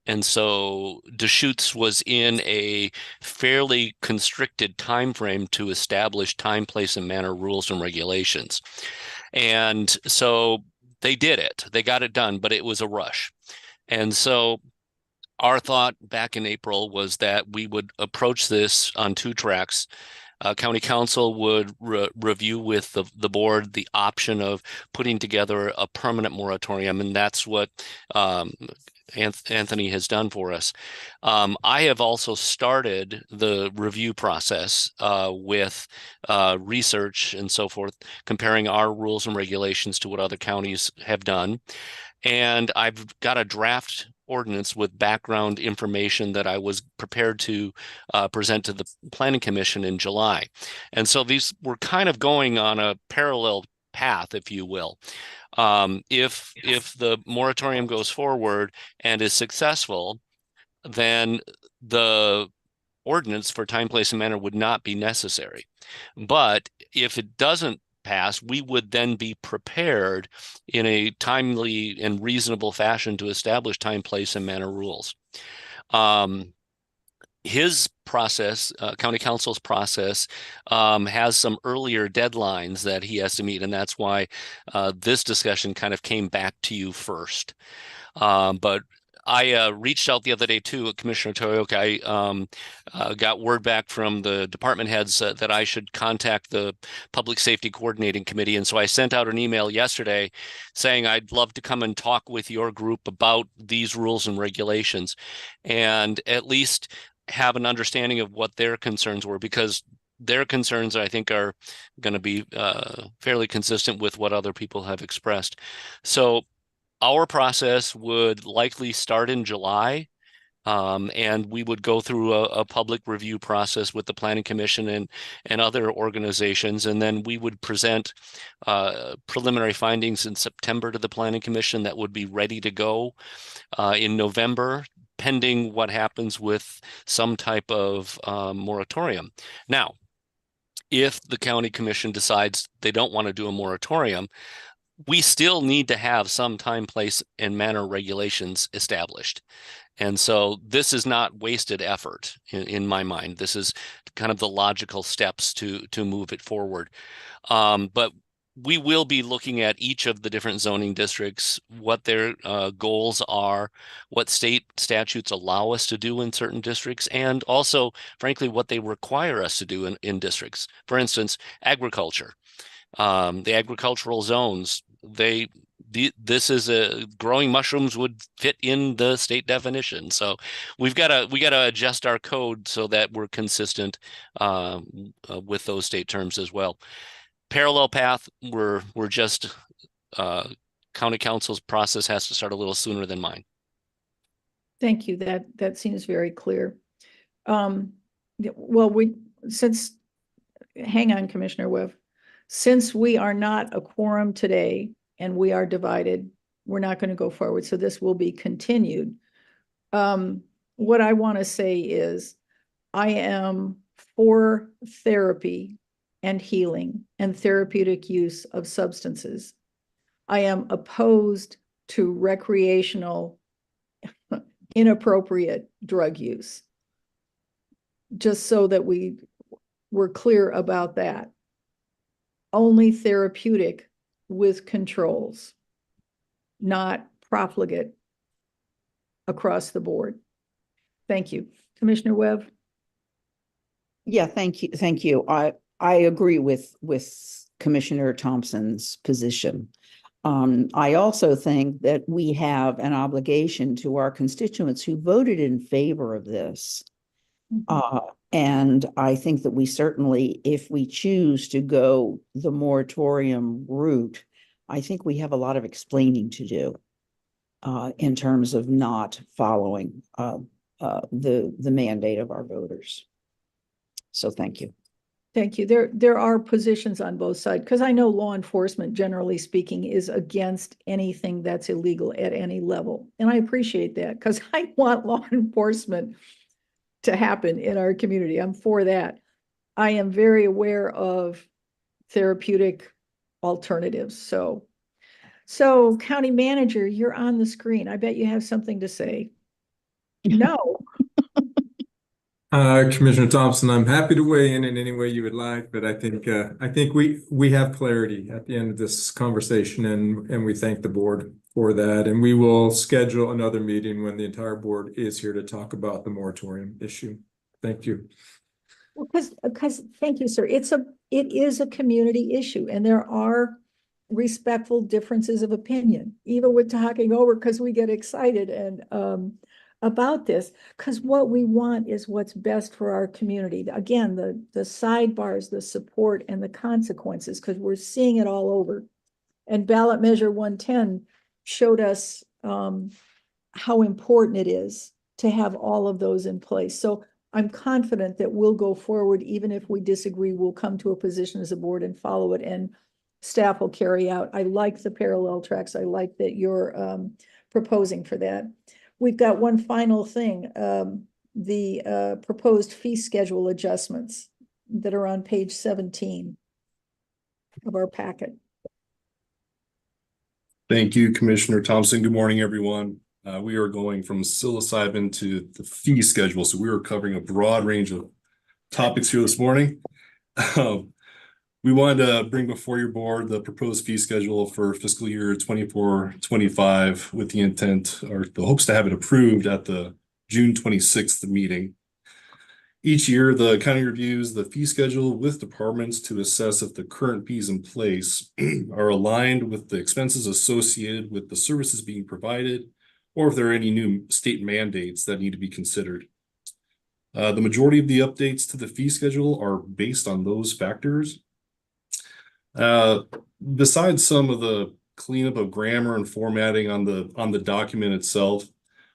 And so Deschutes was in a fairly constricted time frame to establish time, place, and manner rules and regulations. And so they did it. They got it done, but it was a rush. And so our thought back in April was that we would approach this on 2 tracks. County Council would review with the board the option of putting together a permanent moratorium, and that's what Anthony has done for us. I have also started the review process with research and so forth, comparing our rules and regulations to what other counties have done. And I've got a draft ordinance with background information that I was prepared to present to the Planning Commission in July. And so these were kind of going on a parallel path, if you will. If the moratorium goes forward and is successful, then the ordinance for time, place, and manner would not be necessary. But if it doesn't pass, we would then be prepared in a timely and reasonable fashion to establish time, place, and manner rules. His process, county council's process, has some earlier deadlines that he has to meet, and that's why this discussion kind of came back to you first. But I reached out the other day to Commissioner Toyoka. I got word back from the department heads that I should contact the Public Safety Coordinating Committee. And so I sent out an email yesterday saying I'd love to come and talk with your group about these rules and regulations and at least have an understanding of what their concerns were, because their concerns, I think, are going to be fairly consistent with what other people have expressed. So our process would likely start in July, and we would go through a public review process with the Planning Commission and other organizations, and then we would present preliminary findings in September to the Planning Commission that would be ready to go in November, pending what happens with some type of moratorium. Now, if the County Commission decides they don't want to do a moratorium, we still need to have some time, place, and manner regulations established. And so this is not wasted effort in my mind. This is kind of the logical steps to move it forward. But we will be looking at each of the different zoning districts, what their goals are, what state statutes allow us to do in certain districts, and also, frankly, what they require us to do in districts. For instance, agriculture. The agricultural zones, this is growing mushrooms would fit in the state definition. So we got to adjust our code so that we're consistent with those state terms as well. Parallel path, we're just county council's process has to start a little sooner than mine. Thank you. That seems very clear. Well, hang on, Commissioner Webb. Since we are not a quorum today and we are divided, we're not going to go forward. So this will be continued. What I want to say is I am for therapy and healing and therapeutic use of substances. I am opposed to recreational, inappropriate drug use. Just so that we're clear about that. Only therapeutic with controls, not profligate across the board. Thank you. Commissioner Webb? Yeah, thank you. Thank you. I agree with Commissioner Thompson's position. I also think that we have an obligation to our constituents who voted in favor of this. And I think that we certainly, if we choose to go the moratorium route, I think we have a lot of explaining to do in terms of not following the mandate of our voters. So thank you. Thank you. There are positions on both sides, because I know law enforcement, generally speaking, is against anything that's illegal at any level. And I appreciate that, because I want law enforcement to happen in our community. I'm for that. I am very aware of therapeutic alternatives. So County Manager, you're on the screen. I bet you have something to say. No. Commissioner Thompson, I'm happy to weigh in any way you would like, but I think we have clarity at the end of this conversation, and we thank the board for that. And we will schedule another meeting when the entire board is here to talk about the moratorium issue. Thank you. Well, because thank you, sir. It is a community issue, and there are respectful differences of opinion, even with talking over, because we get excited and about this, because what we want is what's best for our community. Again, the sidebars, the support, and the consequences, because we're seeing it all over. And ballot measure 110 showed us how important it is to have all of those in place. So I'm confident that we'll go forward, even if we disagree, we'll come to a position as a board and follow it, and staff will carry out. I like the parallel tracks. I like that you're proposing for that. We've got one final thing, the proposed fee schedule adjustments that are on page 17 of our packet. Thank you, Commissioner Thompson. Good morning, everyone. We are going from psilocybin to the fee schedule. So we are covering a broad range of topics here this morning. We wanted to bring before your board the proposed fee schedule for fiscal year 24-25 with the intent or the hopes to have it approved at the June 26th meeting. Each year, the county reviews the fee schedule with departments to assess if the current fees in place are aligned with the expenses associated with the services being provided, or if there are any new state mandates that need to be considered. The majority of the updates to the fee schedule are based on those factors. Besides some of the cleanup of grammar and formatting on the document itself,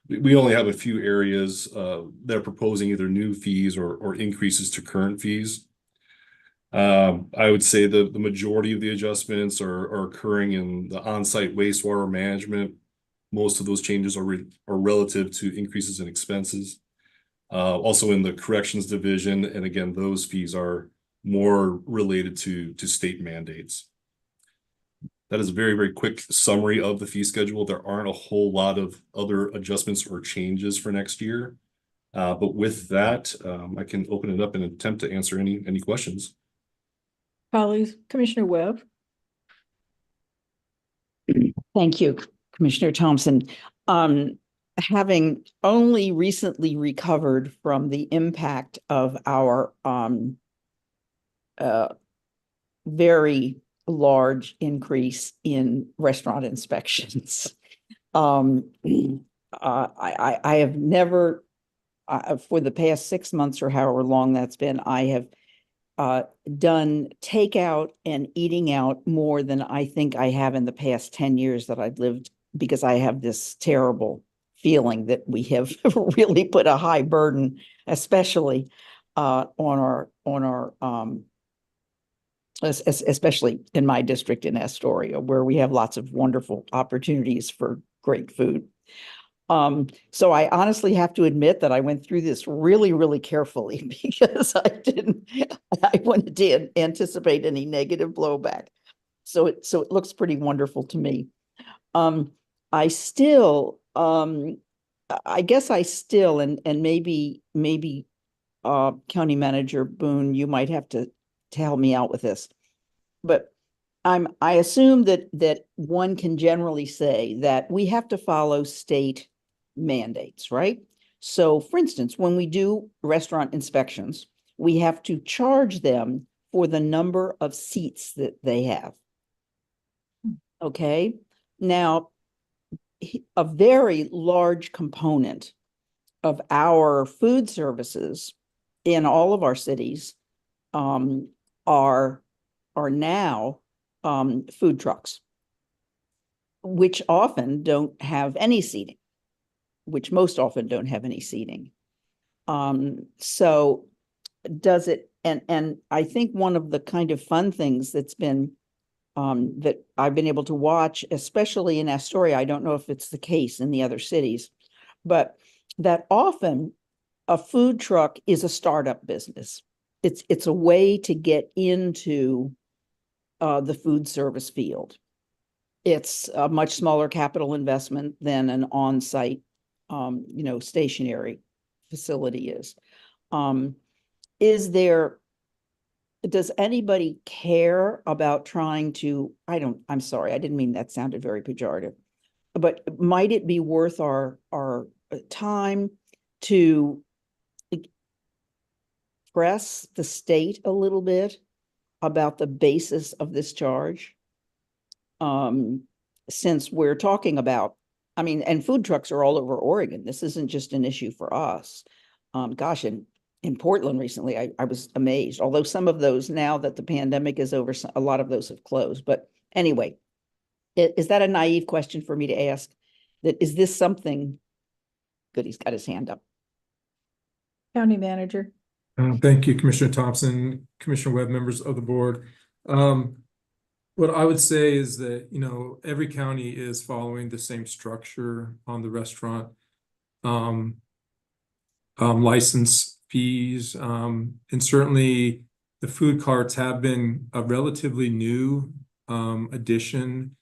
we only have a few areas that are proposing either new fees or increases to current fees. I would say the majority of the adjustments are occurring in the on-site wastewater management. Most of those changes are relative to increases in expenses. Also in the corrections division, and again, those fees are more related to state mandates. That is a very, very quick summary of the fee schedule. There aren't a whole lot of other adjustments or changes for next year. But with that, I can open it up and attempt to answer any questions. Colleagues, Commissioner Webb. Thank you, Commissioner Thompson. Having only recently recovered from the impact of our very large increase in restaurant inspections. I have never, for the past 6 months or however long that's been, I have done takeout and eating out more than I think I have in the past 10 years that I've lived, because I have this terrible feeling that we have really put a high burden, especially on our especially in my district in Astoria, where we have lots of wonderful opportunities for great food. So I honestly have to admit that I went through this really, really carefully because I wanted to anticipate any negative blowback. So it looks pretty wonderful to me. I still, I guess I still, and maybe County Manager Boone, you might have to help me out with this, but I assume that one can generally say that we have to follow state mandates, right? So for instance, when we do restaurant inspections, we have to charge them for the number of seats that they have. Okay. Now, a very large component of our food services in all of our cities are now food trucks, which often don't have any seating, which most often don't have any seating. So does it, and I think one of the kind of fun things that's been that I've been able to watch, especially in Astoria, I don't know if it's the case in the other cities, but that often a food truck is a startup business. It's a way to get into the food service field. It's a much smaller capital investment than an on-site, stationary facility is. Does anybody care about trying to, I'm sorry, I didn't mean that sounded very pejorative, but might it be worth our time to press the state a little bit about the basis of this charge? Since we're talking about, and food trucks are all over Oregon. This isn't just an issue for us. In Portland recently, I was amazed, although some of those, now that the pandemic is over, a lot of those have closed. But anyway, is that a naive question for me to ask? That is this something good, he's got his hand up. County Manager. Thank you, Commissioner Thompson, Commissioner Webb, members of the board. What I would say is that, you know, every county is following the same structure on the restaurant license fees. And certainly the food carts have been a relatively new addition.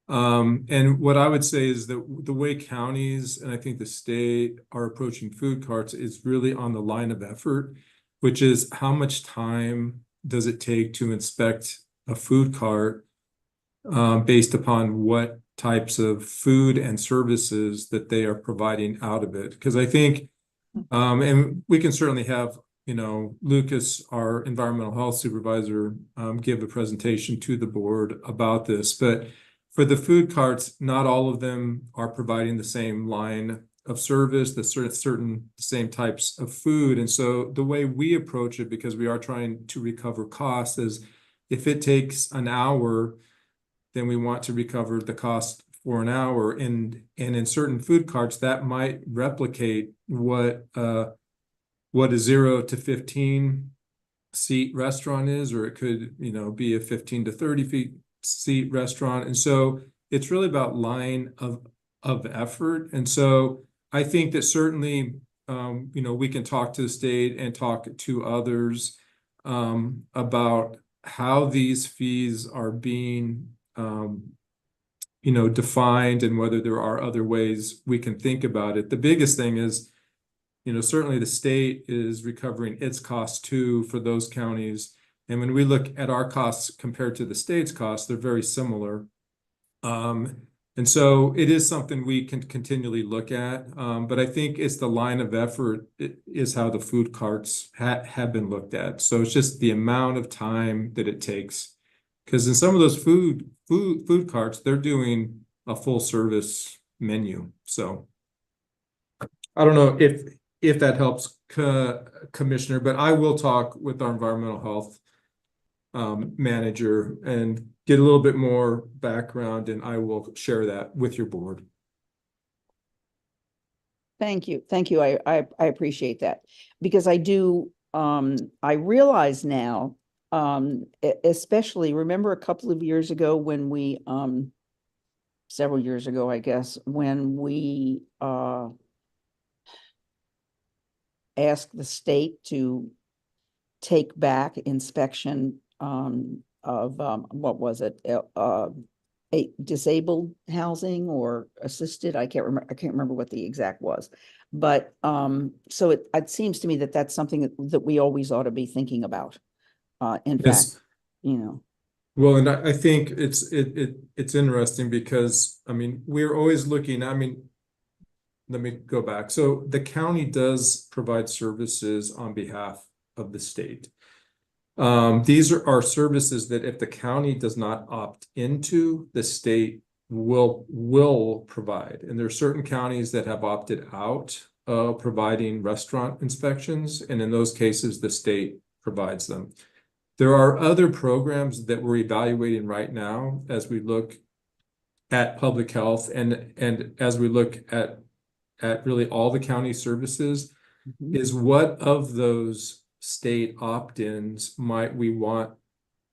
And what I would say is that the way counties and I think the state are approaching food carts is really on the line of effort, which is how much time does it take to inspect a food cart based upon what types of food and services that they are providing out of it. Because I think, and we can certainly have, you know, Lucas, our environmental health supervisor, give a presentation to the board about this. But for the food carts, not all of them are providing the same line of service, the certain same types of food. And so the way we approach it, because we are trying to recover costs, is if it takes an hour, then we want to recover the cost for an hour. And in certain food carts, that might replicate what a 0 to 15 seat restaurant is, or it could, you know, be a 15 to 30 seat restaurant. And so it's really about line of effort. And so I think that certainly, you know, we can talk to the state and talk to others about how these fees are being, you know, defined and whether there are other ways we can think about it. The biggest thing is, you know, certainly the state is recovering its costs too for those counties. And when we look at our costs compared to the state's costs, they're very similar. And so it is something we can continually look at. But I think it's the line of effort is how the food carts have been looked at. So it's just the amount of time that it takes. Because in some of those food carts, they're doing a full service menu. So I don't know if that helps, Commissioner, but I will talk with our environmental health manager and get a little bit more background, and I will share that with your board. Thank you. Thank you. I appreciate that, because I do, I realize now, especially remember a couple of years ago when we, several years ago, I guess, when we asked the state to take back inspection of what was it, a disabled housing or assisted, I can't remember what the exact was, but so it seems to me that that's something that we always ought to be thinking about. In fact, you know. Well, and I think it's interesting because, I mean, we're always looking, I mean, let me go back. So the county does provide services on behalf of the state. These are services that if the county does not opt into, the state will provide. And there are certain counties that have opted out of providing restaurant inspections. And in those cases, the state provides them. There are other programs that we're evaluating right now as we look at public health and as we look at really all the county services, is what of those state opt-ins might we want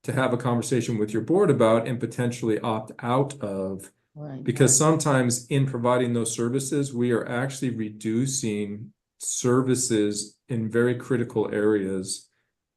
to have a conversation with your board about and potentially opt out of? Right. Because sometimes in providing those services, we are actually reducing services in very critical areas,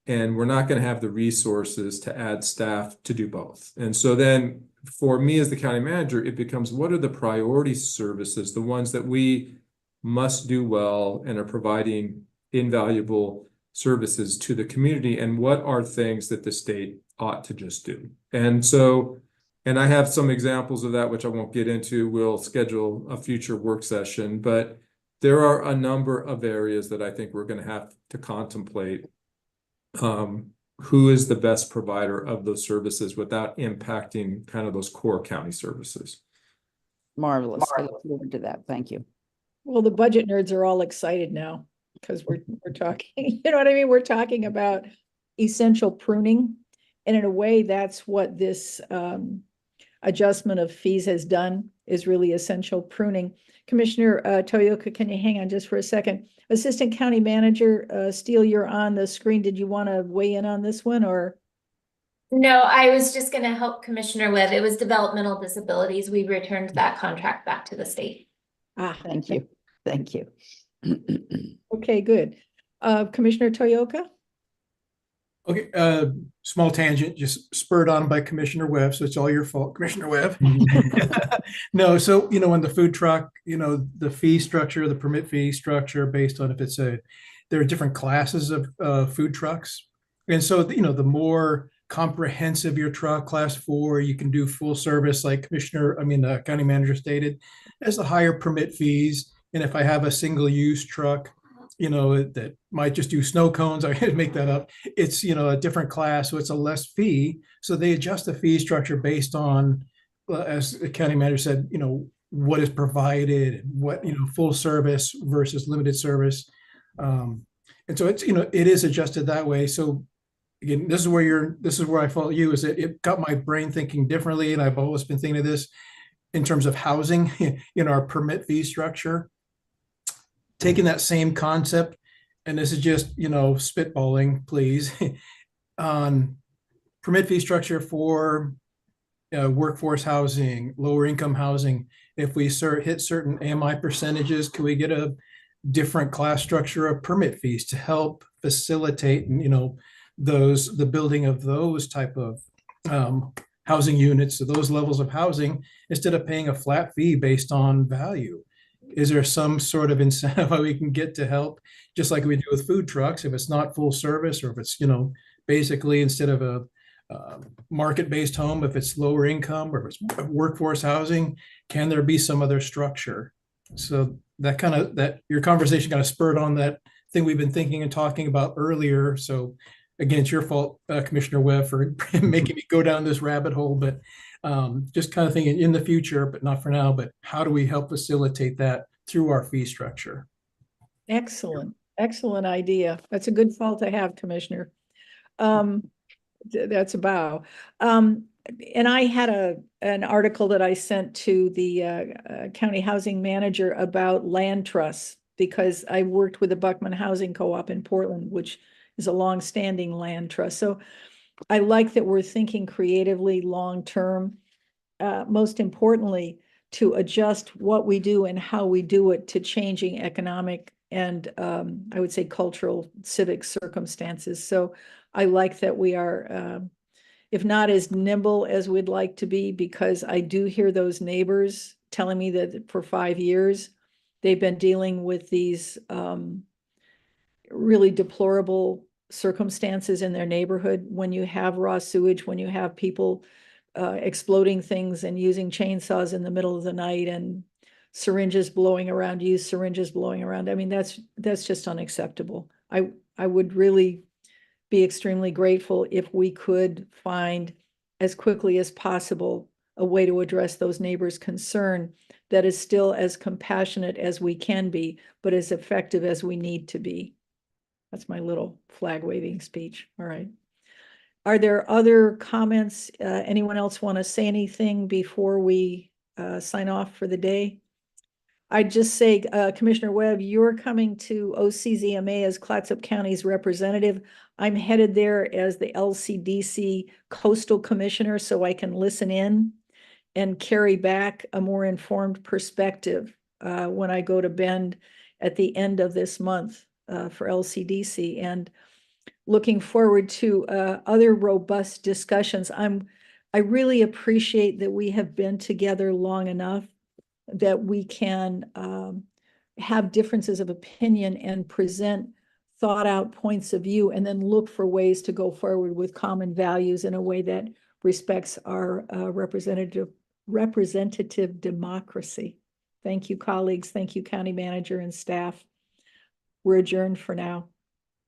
and we're not going to have the resources to add staff to do both. And so then for me as the county manager, it becomes, what are the priority services, the ones that we must do well and are providing invaluable services to the community, and what are things that the state ought to just do? And so, and I have some examples of that, which I won't get into. We'll schedule a future work session, but there are a number of areas that I think we're going to have to contemplate who is the best provider of those services without impacting kind of those core county services. Marvelous. I look forward to that. Thank you. Well, the budget nerds are all excited now because we're talking, you know what I mean? We're talking about essential pruning. And in a way, that's what this adjustment of fees has done is really essential pruning. Commissioner Toyoka, can you hang on just for a second? Assistant County Manager Steele, you're on the screen. Did you want to weigh in on this one or? No, I was just going to help Commissioner Webb. It was developmental disabilities. We returned that contract back to the state. Thank you. Thank you. Okay, good. Commissioner Toyoka? Okay, small tangent, just spurred on by Commissioner Webb, so it's all your fault, Commissioner Webb. No, so, when the food truck, the fee structure, the permit fee structure based on if it's there are different classes of food trucks. And so, the more comprehensive your truck, class 4, you can do full service like the county manager stated, has the higher permit fees. And if I have a single use truck, that might just do snow cones, I make that up. It's, a different class, so it's a less fee. So they adjust the fee structure based on, as the county manager said, what is provided, what, full service versus limited service. And so it's, it is adjusted that way. So again, this is where I fault you, is that it got my brain thinking differently. And I've always been thinking of this in terms of housing in our permit fee structure. Taking that same concept, and this is just, spitballing, please, on permit fee structure for workforce housing, lower income housing. If we hit certain AMI percentages, can we get a different class structure of permit fees to help facilitate, the building of those type of housing units, so those levels of housing, instead of paying a flat fee based on value? Is there some sort of incentive how we can get to help, just like we do with food trucks, if it's not full service, or if it's, basically instead of a market-based home, if it's lower income, or if it's workforce housing, can there be some other structure? So that your conversation kind of spurred on that thing we've been thinking and talking about earlier. So again, it's your fault, Commissioner Webb, for making me go down this rabbit hole, but just kind of thinking in the future, but not for now, but how do we help facilitate that through our fee structure? Excellent. Excellent idea. That's a good fault to have, Commissioner. That's a bow. And I had an article that I sent to the county housing manager about land trusts, because I worked with the Buckman Housing Co-op in Portland, which is a long-standing land trust. So I like that we're thinking creatively long-term, most importantly, to adjust what we do and how we do it to changing economic and I would say cultural, civic circumstances. So I like that we are, if not as nimble as we'd like to be, because I do hear those neighbors telling me that for 5 years, they've been dealing with these really deplorable circumstances in their neighborhood. When you have raw sewage, when you have people exploding things and using chainsaws in the middle of the night, and syringes blowing around, syringes blowing around. I mean, that's just unacceptable. I would really be extremely grateful if we could find as quickly as possible a way to address those neighbors' concern that is still as compassionate as we can be, but as effective as we need to be. That's my little flag waving speech. All right. Are there other comments? Anyone else want to say anything before we sign off for the day? I'd just say, Commissioner Webb, you're coming to OCZMA as Clatsop County's representative. I'm headed there as the LCDC Coastal Commissioner, so I can listen in and carry back a more informed perspective when I go to Bend at the end of this month for LCDC, and looking forward to other robust discussions. I really appreciate that we have been together long enough that we can have differences of opinion and present thought out points of view, and then look for ways to go forward with common values in a way that respects our representative democracy. Thank you, colleagues. Thank you, County Manager and staff. We're adjourned for now.